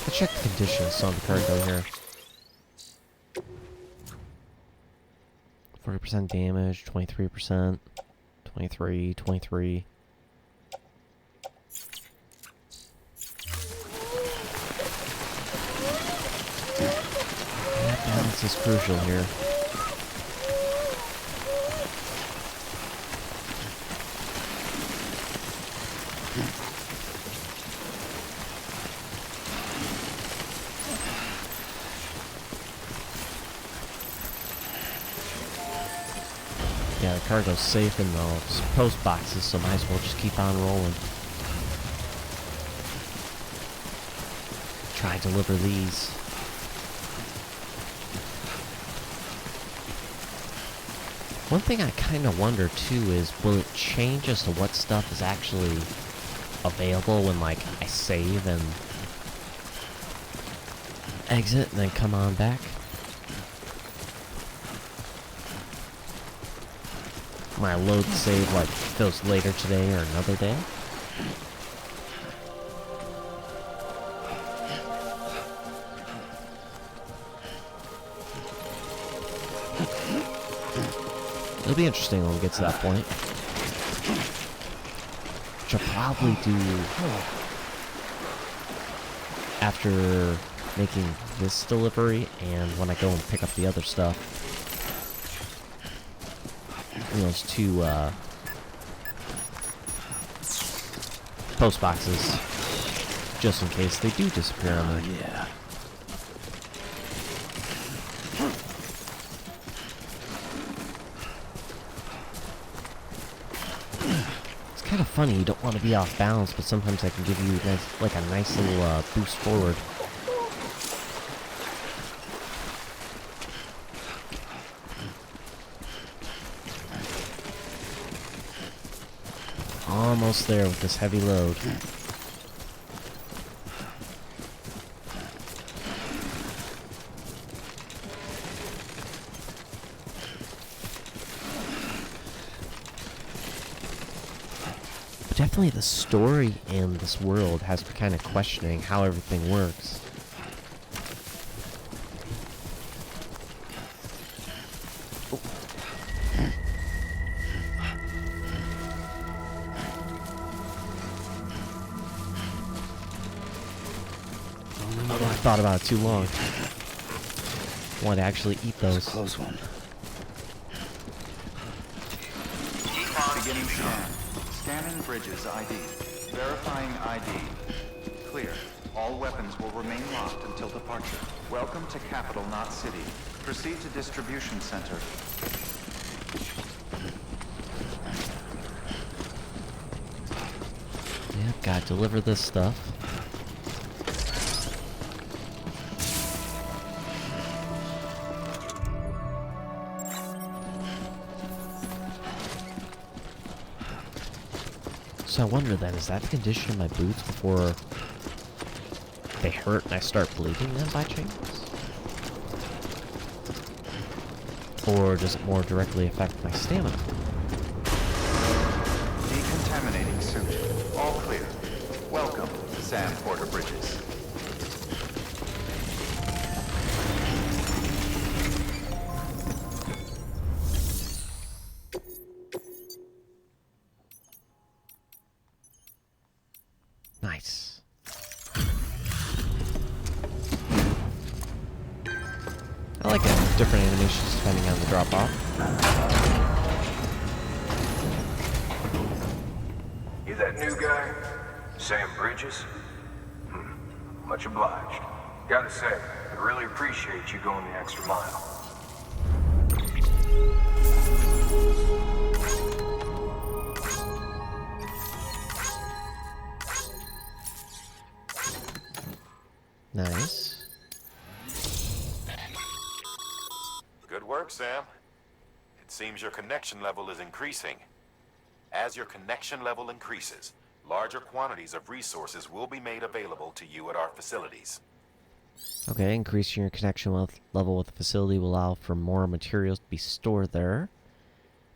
Let's check the conditions on the cargo here. 40% damage, 23%, 23, 23. Yeah, balance is crucial here. Yeah, the cargo's safe in those post boxes, so might as well just keep on rolling. Try and deliver these. One thing I kind of wonder too is, will it change as to what stuff is actually available when, like, I save and exit and then come on back? My load save, like, goes later today or another day? It'll be interesting when we get to that point. Which I'll probably do after making this delivery and when I go and pick up the other stuff. Those two post boxes, just in case they do disappear on me. Yeah. It's kind of funny, you don't want to be off balance, but sometimes that can give you like a nice little boost forward. Almost there with this heavy load. But definitely the story in this world has me kind of questioning how everything works. Oh, I thought about it too long. I want to actually eat those. Close one. Beginning scan. Scanning bridges ID. Verifying ID. Clear. All weapons will remain locked until departure. Welcome to Capital Knot City. Proceed to distribution center. Yeah, gotta deliver this stuff. So I wonder then, is that the condition of my boots before they hurt and I start bleeding then by chance? Or does it more directly affect my stamina? Decontaminating suit. All clear. Welcome, Sam Porter Bridges. Nice. I like it. Different animations depending on the drop-off. You that new guy? Sam Bridges? Much obliged. Gotta say, I really appreciate you going the extra mile. Nice. Good work, Sam. It seems your connection level is increasing. As your connection level increases, larger quantities of resources will be made available to you at our facilities. Okay, increasing your connection level with the facility will allow for more materials to be stored there.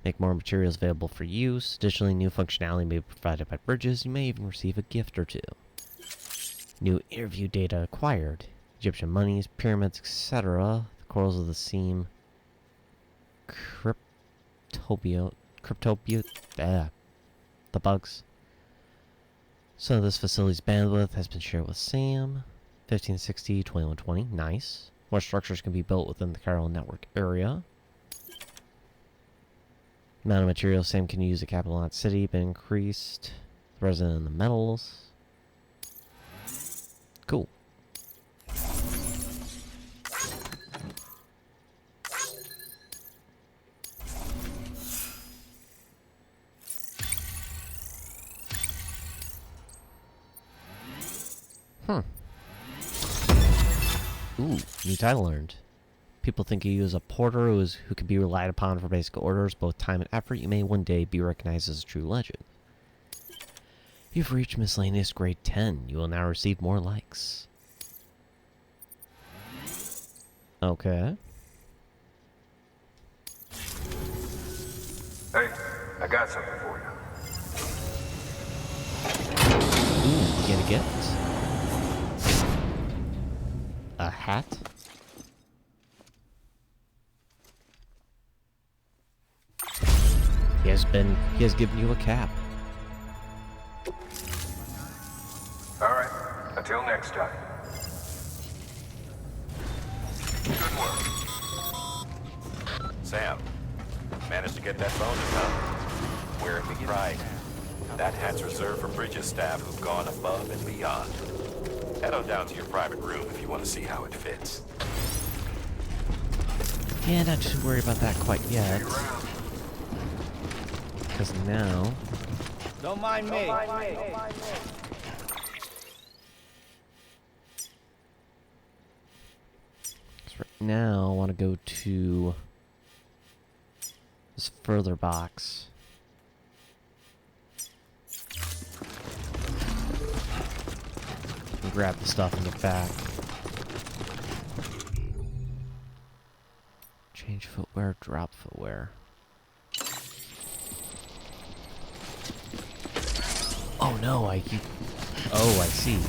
Make more materials available for use. Additionally, new functionality may be provided by Bridges. You may even receive a gift or two. New interview data acquired. Egyptian mummies, pyramids, etc. The corals of the seam. The bugs. So this facility's bandwidth has been shared with Sam. 1560, 2120. Nice. More structures can be built within the chiral network area. Amount of materials Sam can use at Capital Knot City been increased. The resin and the metals. Cool. Ooh, new title earned. People think you as a porter who can be relied upon for basic orders, both time and effort. You may one day be recognized as a true legend. You've reached miscellaneous grade 10. You will now receive more likes. Okay. Hey, I got something for you. Ooh, you get a gift? A hat? He has given you a cap. Alright, until next time. Good work. Sam, managed to get that bonus, huh? Wear it with pride. That hat's reserved for Bridges staff who've gone above and beyond. Head on down to your private room if you want to see how it fits. Yeah, not too worried about that quite yet. Because now... Don't mind me. Now I want to go to this further box. And grab the stuff and get back. Change footwear, drop footwear. Oh no, oh, I see.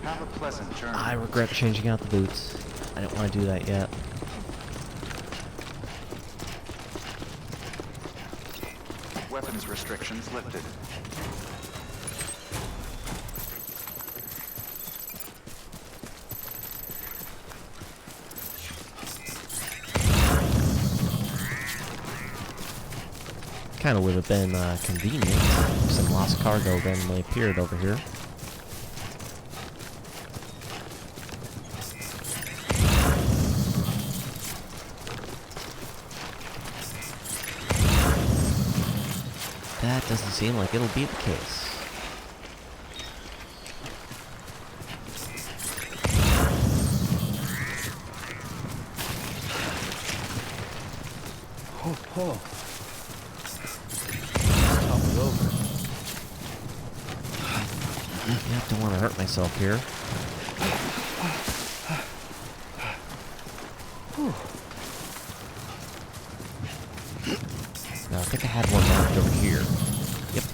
Have a pleasant journey. I regret changing out the boots. I didn't want to do that yet. weapons restrictions lifted. Kind of would have been convenient if some lost cargo randomly appeared over here. That doesn't seem like it'll be the case. Oh. Let's talk it over. Yeah, don't want to hurt myself here. Now, I think I had one marked over here. Yep.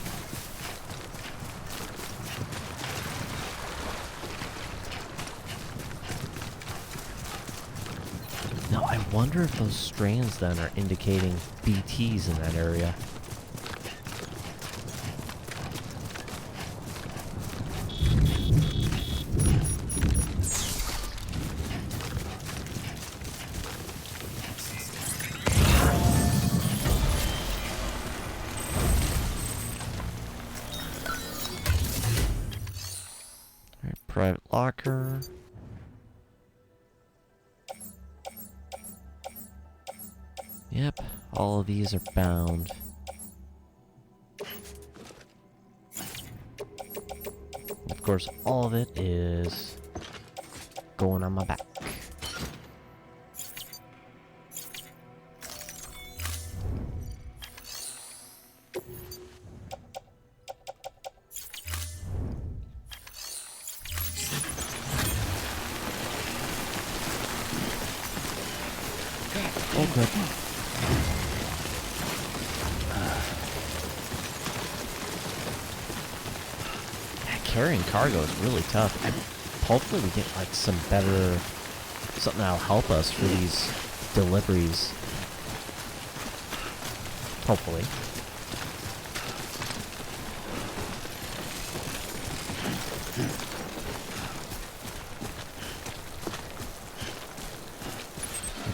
Now, I wonder if those strands then are indicating BTs in that area. Private locker. Yep, all of these are bound. Of course, all of it is going on my back. Oh, good. Yeah, carrying cargo is really tough. Hopefully we get like some better, something that'll help us for these deliveries. Hopefully.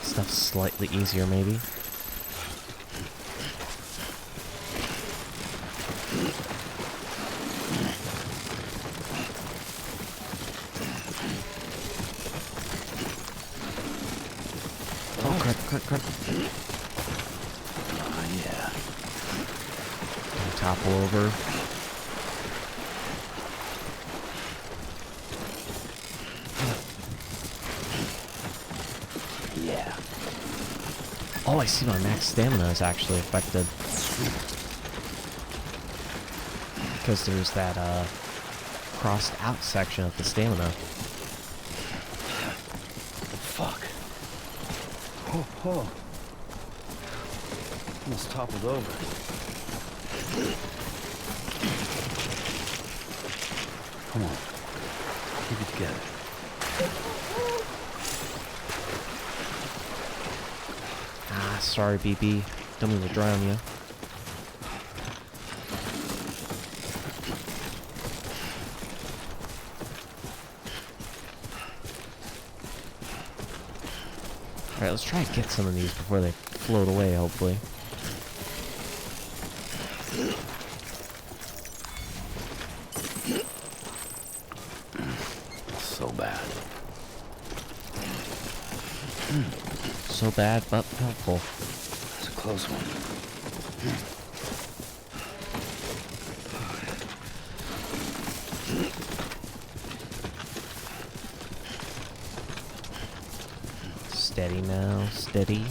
Stuff's slightly easier, maybe. Oh, crap. Oh, yeah. Gonna topple over. Yeah. Oh, I see my max stamina is actually affected. Because there's that, crossed out section of the stamina. Fuck. Oh. Almost toppled over. Come on. Keep it together. Ah, sorry, BB. Don't mean to drown you. Alright, let's try and get some of these before they float away, hopefully. So bad. So bad, but helpful. It's a close one. Steady now, steady.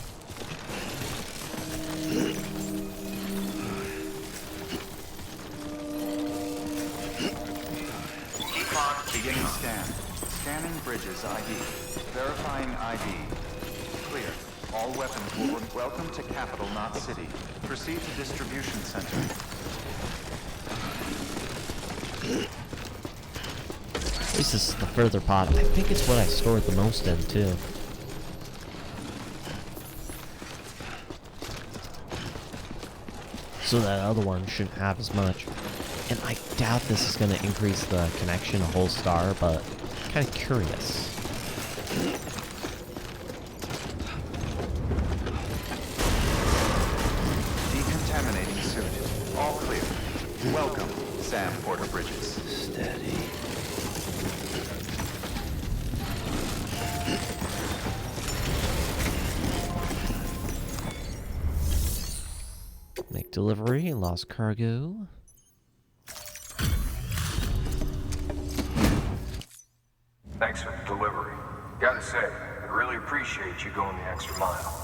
Beginning scan. Scanning bridges ID. Verifying ID. Clear. All weapons will welcome to capital, not city. Proceed to distribution center. At least this is the further pod. I think it's what I stored the most in, too. So that other one shouldn't have as much. And I doubt this is going to increase the connection a whole star, but kind of curious. Decontaminating suit. All clear. Welcome, Sam Porter Bridges. Steady. Make delivery, lost cargo. Thanks for the delivery. Gotta say, I really appreciate you going the extra mile.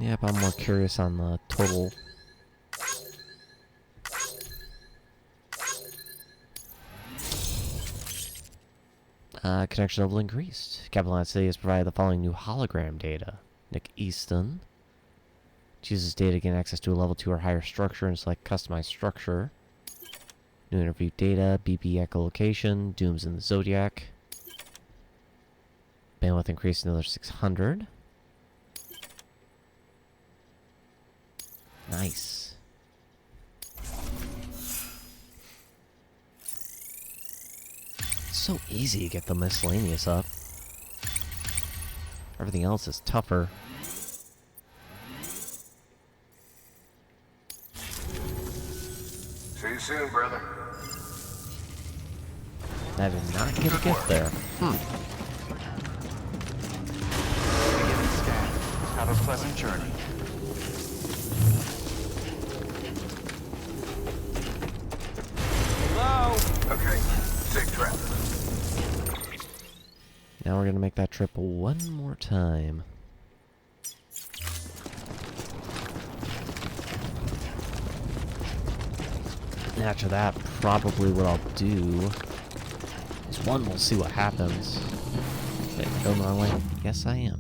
Yep, I'm more curious on the total. Connection level increased. Capital Night City has provided the following new hologram data. Nick Easton. Chooses data to gain access to a level 2 or higher structure and select customized structure. New interview data, BP echolocation, Dooms in the Zodiac. Bandwidth increased another 600. Nice. It's so easy to get the miscellaneous up. Everything else is tougher. See you soon, brother. I did not get a gift there. Beginning scan. Have a pleasant journey. Hello? Okay, safe travel. Now we're gonna make that trip one more time. And after that, probably what I'll do is one, we'll see what happens. Okay, going the wrong way? Yes, I am.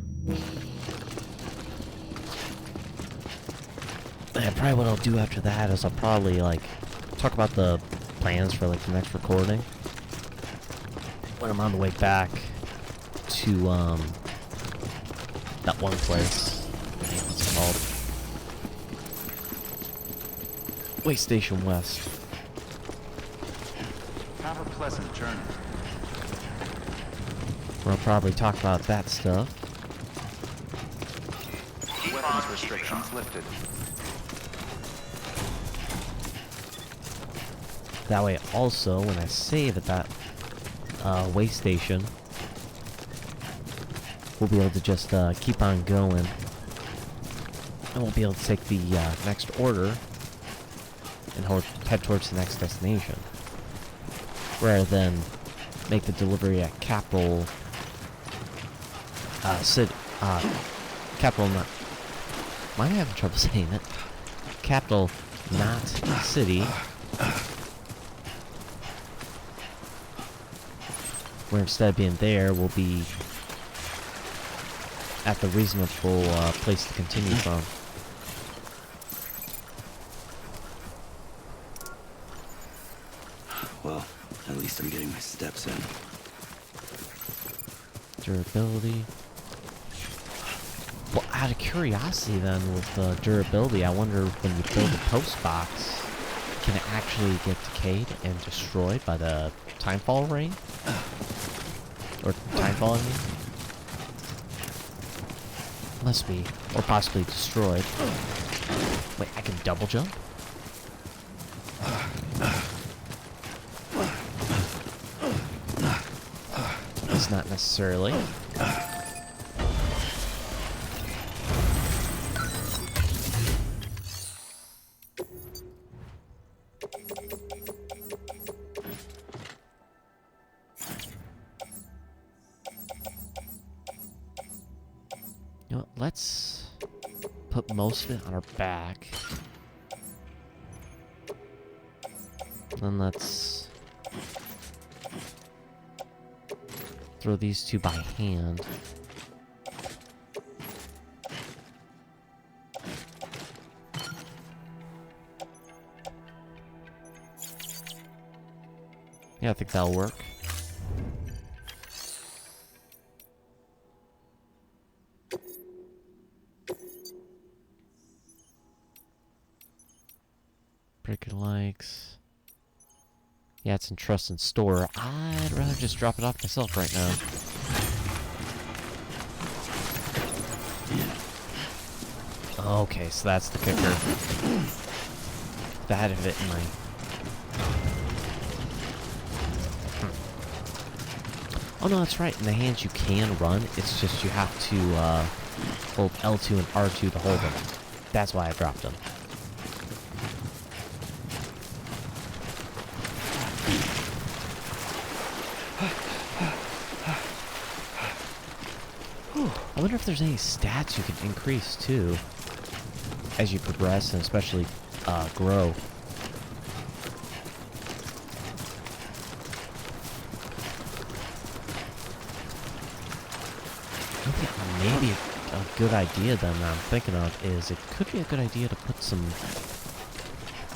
And probably what I'll do after that is I'll probably, like, talk about the plans for, like, the next recording. When I'm on the way back to, that one place. Damn, what's it called? Way Station West. Have a pleasant journey. Where I'll probably talk about that stuff. Weapons restrictions lifted. That way also, when I save at that way station, we'll be able to just keep on going. And we'll be able to take the next order and head towards the next destination. Rather than make the delivery at Capital City. Capital not. Why am I having trouble saying it? Capital not City. Where instead of being there, we'll be at the reasonable place to continue from. Well, at least I'm getting my steps in. Durability. Well, out of curiosity then, with durability, I wonder when you build a post box, can it actually get decayed and destroyed by the timefall rain? Or timefall, I mean? Must be. Or possibly destroyed. Wait, I can double jump? It's not necessarily. You know what, let's put most of it on our back. Then let's throw these two by hand. Yeah, I think that'll work. Ricky likes. Yeah, it's in trust and store. I'd rather just drop it off myself right now. Okay, so that's the kicker. That of it in my... Oh no, that's right. In the hands you can run. It's just you have to hold L2 and R2 to hold them. That's why I dropped them. I wonder if there's any stats you can increase too as you progress and especially grow. I think maybe a good idea then that I'm thinking of is it could be a good idea to put some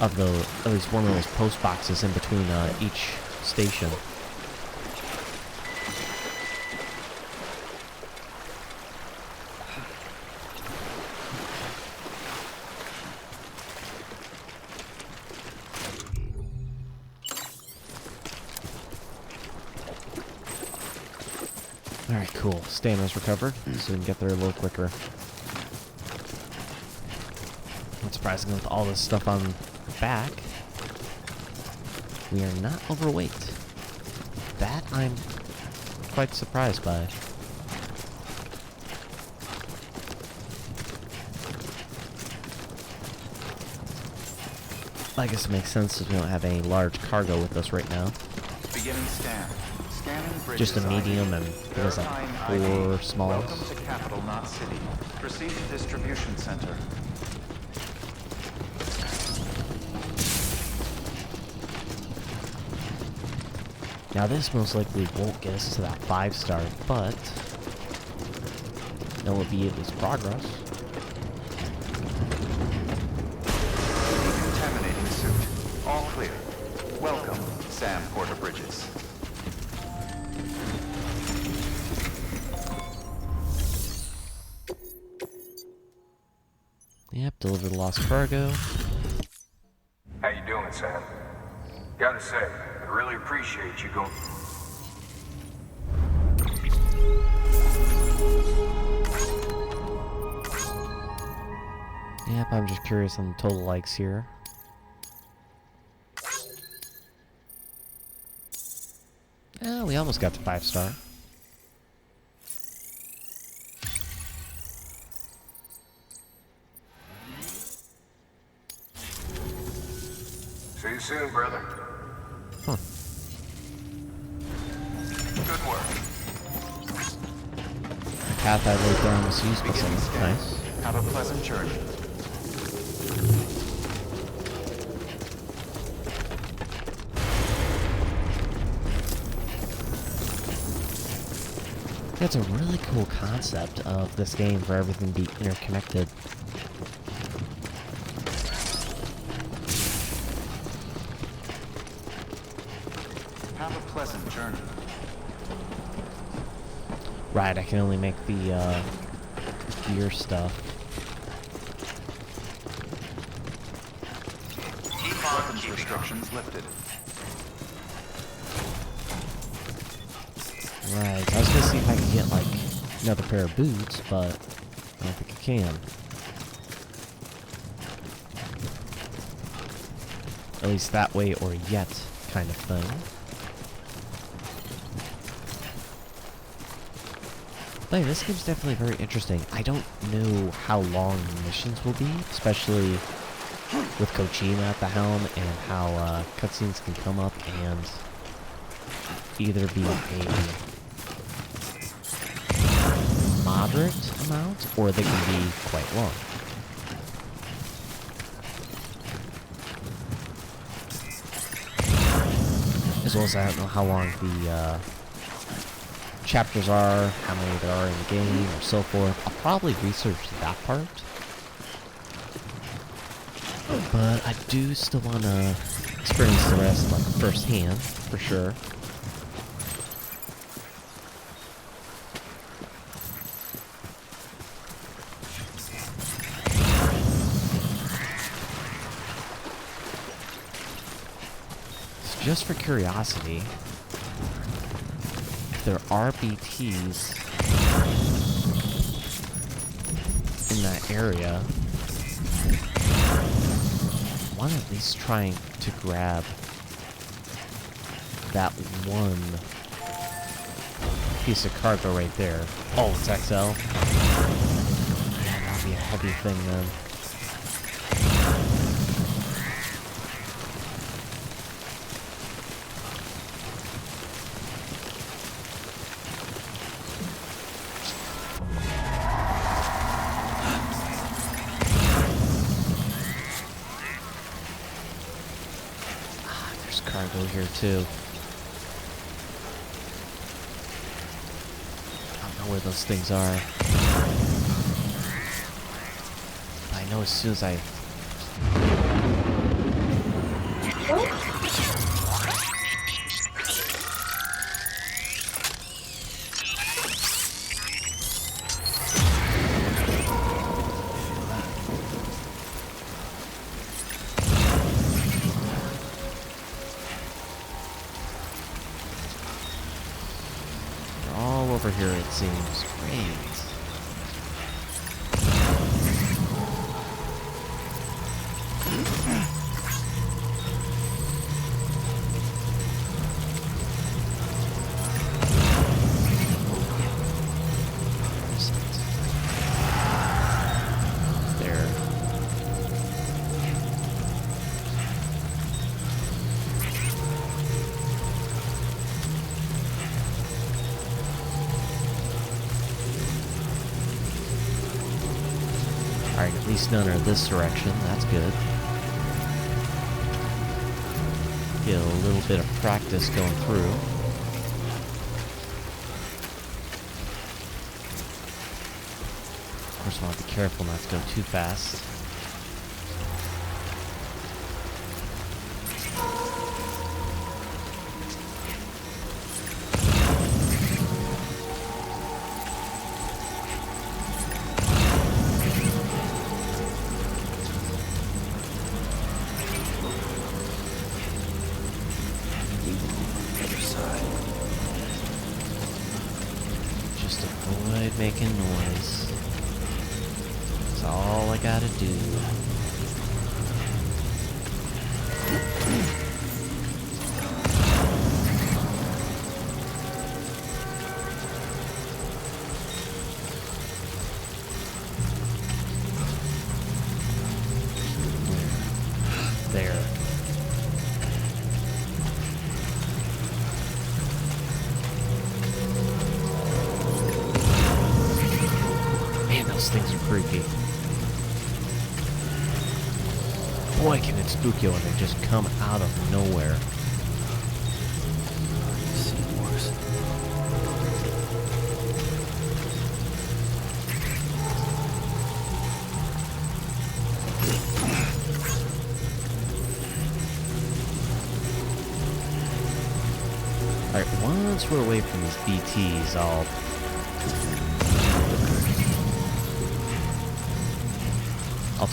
of the, at least one of those post boxes in between each station. Alright, cool. Stamina's recovered, so we can get there a little quicker. Not surprisingly, with all this stuff on the back, we are not overweight. That I'm quite surprised by. I guess it makes sense since we don't have any large cargo with us right now. Beginning scan. Just a medium and what is that, 4 smalls? Welcome to Capital, not City. Proceed to distribution center. Now this most likely won't get us to that 5-star, but it will be at least progress. Decontaminating suit. All clear. Welcome, Sam Porter Bridges. Yep, deliver the lost cargo. How you doing, Sam? Gotta say, I really appreciate you going... Yep, I'm just curious on the total likes here. We almost got to 5-star. See you soon, brother. Huh. Good work. The path I laid down was used by someone. Nice. Have a pleasant journey. That's a really cool concept of this game for everything to be interconnected. Have a pleasant journey. Right, I can only make the gear stuff. Weapons restrictions lifted. Right, I was gonna see if I could get like another pair of boots, but I don't think I can. At least that way or yet kind of thing. But yeah, this game's definitely very interesting. I don't know how long the missions will be, especially with Kojima at the helm, and how cutscenes can come up and either be a moderate amount, or they can be quite long. As well as I don't know how long the chapters are, how many there are in the game, or so forth. I'll probably research that part. But I do still want to experience the rest like firsthand, for sure. just for curiosity, if there are BTs in that area, I want to at least trying to grab that one piece of cargo right there. Oh, it's XL. Yeah, that'll be a heavy thing then. There's cargo here too. Where those things are. I know as soon as I... over here, it seems. Great. There. Alright, at least none are this direction. That's good. Get a little bit of practice going through. Of course, I want to be careful not to go too fast. Just avoid making noise. That's all I gotta do. There. Man, those things are creepy. Boy, can it spook you when they just come out of nowhere. Seen worse. Alright, once we're away from these BTs, I'll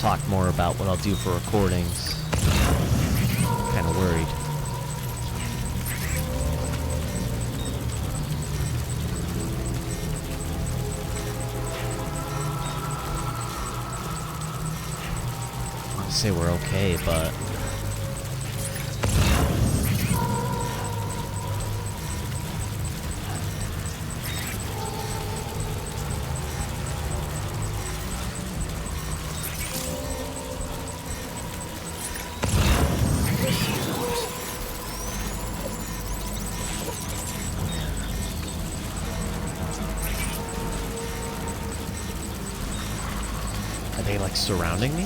talk more about what I'll do for recordings. Kind of worried. I want to say we're okay, but are they like surrounding me?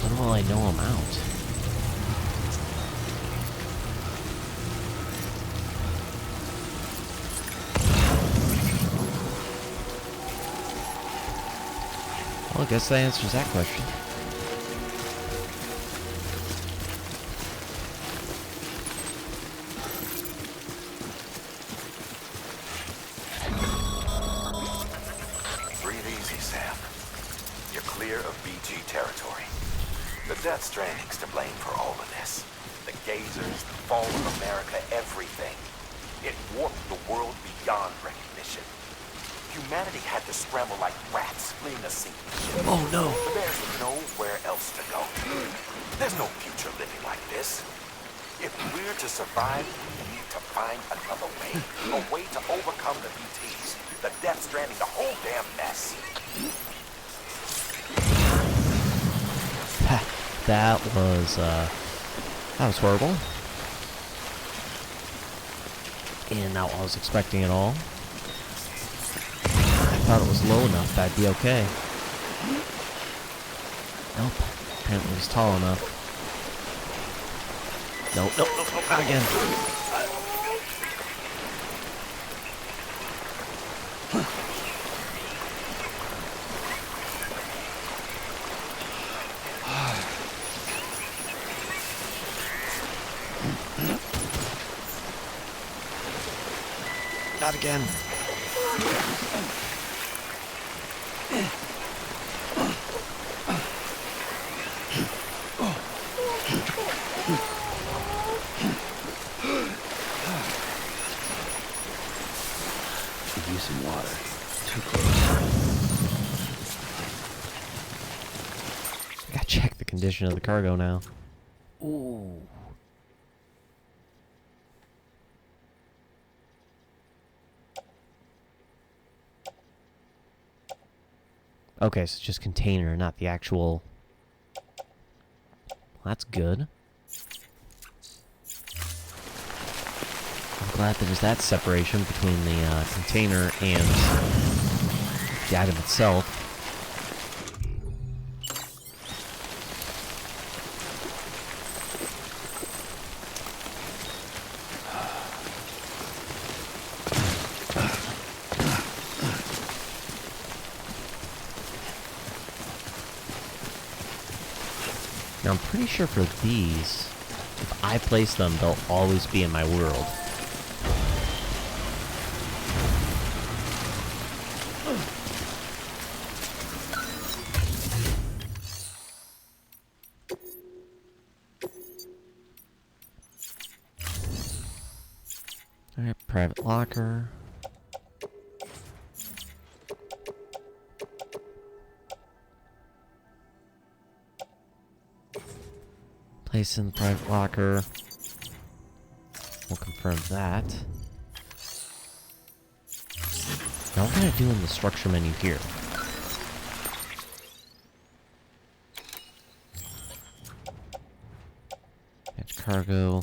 When will I know I'm out? Well, I guess that answers that question. Breathing Death Stranding's to blame for all of this. The gazers, the fall of America, everything. It warped the world beyond recognition. Humanity had to scramble like rats fleeing a sinking ship. Oh no. But there's nowhere else to go. There's no future living like this. If we're to survive, we need to find another way. A way to overcome the BTs, the Death Stranding, the whole damn mess. That was horrible. And not what I was expecting at all. I thought it was low enough that I'd be okay. Nope. Apparently it was tall enough. Nope, nope, nope, nope, not again. Not again. Could use some water. Too close. I gotta check the condition of the cargo now. Ooh. Okay, so it's just container, not the actual... Well, that's good. I'm glad there's that separation between the container and the item itself. Now, I'm pretty sure for these, if I place them, they'll always be in my world. Alright, private locker. Place in the private locker. We'll confirm that. Now what can I do in the structure menu here? Manage cargo.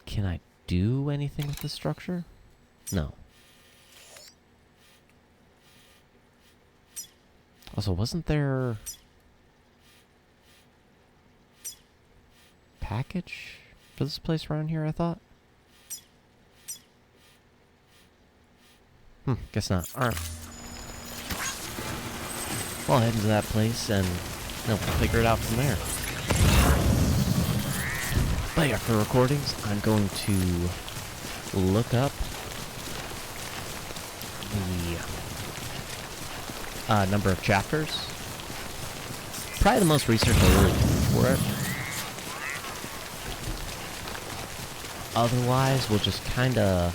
Can I do anything with the structure? No. Also, wasn't there... package for this place around here, I thought? Guess not. Alright. Well, I'll head into that place and we'll figure it out from there. But yeah, for recordings, I'm going to look up the number of chapters. Probably the most research I really do for it. Otherwise, we'll just kind of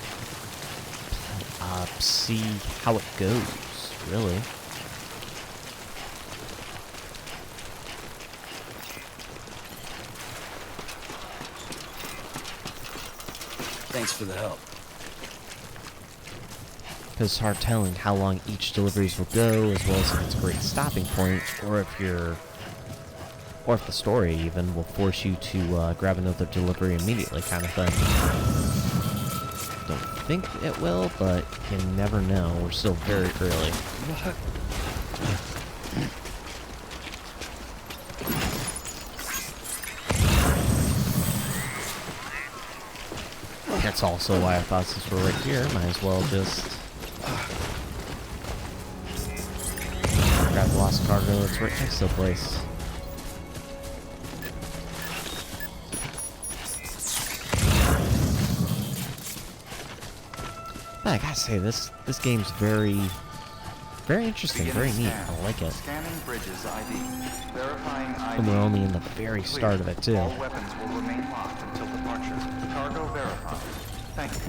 see how it goes, really. Thanks for the help. Because it's hard telling how long each deliveries will go, as well as if it's a great stopping point, or if the story even will force you to grab another delivery immediately, kind of thing. Don't think it will, but you never know. We're still very early. That's also why I thought since we're right here, might as well just grab the lost cargo that's right next to the place. But I gotta say, this game's very Very interesting, very neat. Scan. I like it. Scanning bridges ID. Verifying ID. And we're only in the very Clear. start of it, too. All weapons will remain locked until departure. Cargo verified. Thank you.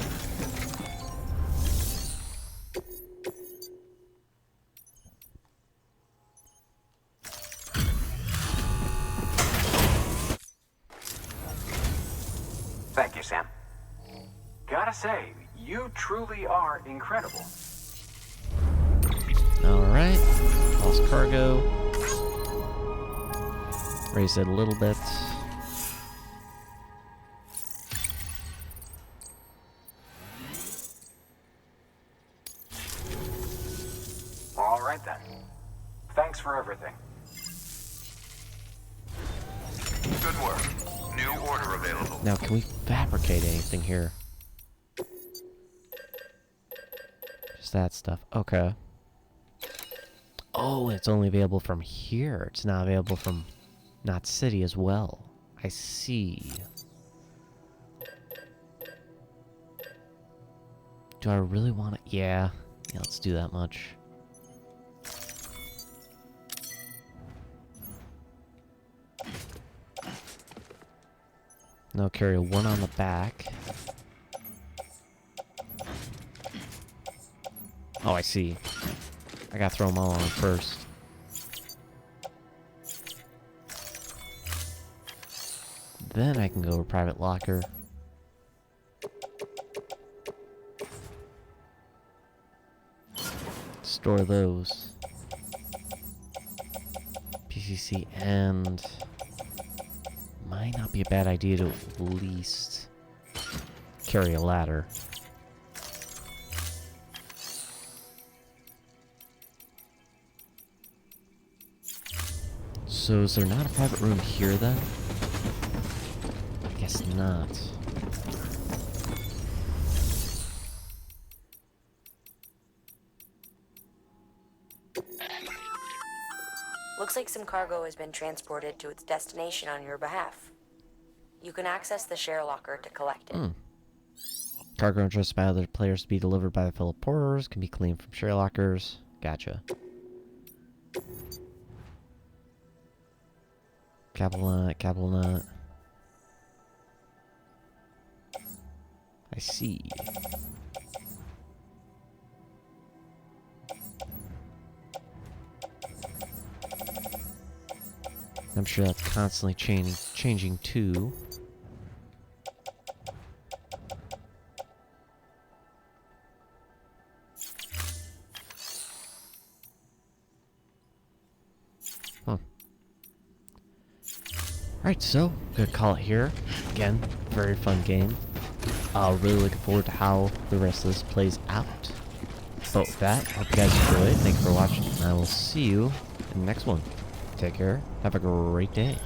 Thank you, Sam. Gotta say, you truly are incredible. Alright. Lost cargo. Raised it a little bit. All right then. Thanks for everything. Good work. New order available. Now, can we fabricate anything here? Just that stuff. Okay. Oh, it's only available from here. It's not available from Knot City as well. I see. Do I really want to? Yeah. Yeah, let's do that much. Now carry one on the back. Oh, I see. I gotta throw them all on first. Then I can go to private locker. Store those. PCC and... might not be a bad idea to at least carry a ladder. So is there not a private room here then? I guess not. Looks like some cargo has been transported to its destination on your behalf. You can access the share locker to collect it. Cargo entrusted by other players to be delivered by the fellow porters can be claimed from share lockers. Gotcha. Capital nut, capital nut. I see. I'm sure that's constantly changing too. Huh. Alright, so gonna call it here. Again, very fun game. Really looking forward to how the rest of this plays out. But with that, hope you guys enjoyed. Thank you for watching, and I will see you in the next one. Take care. Have a great day.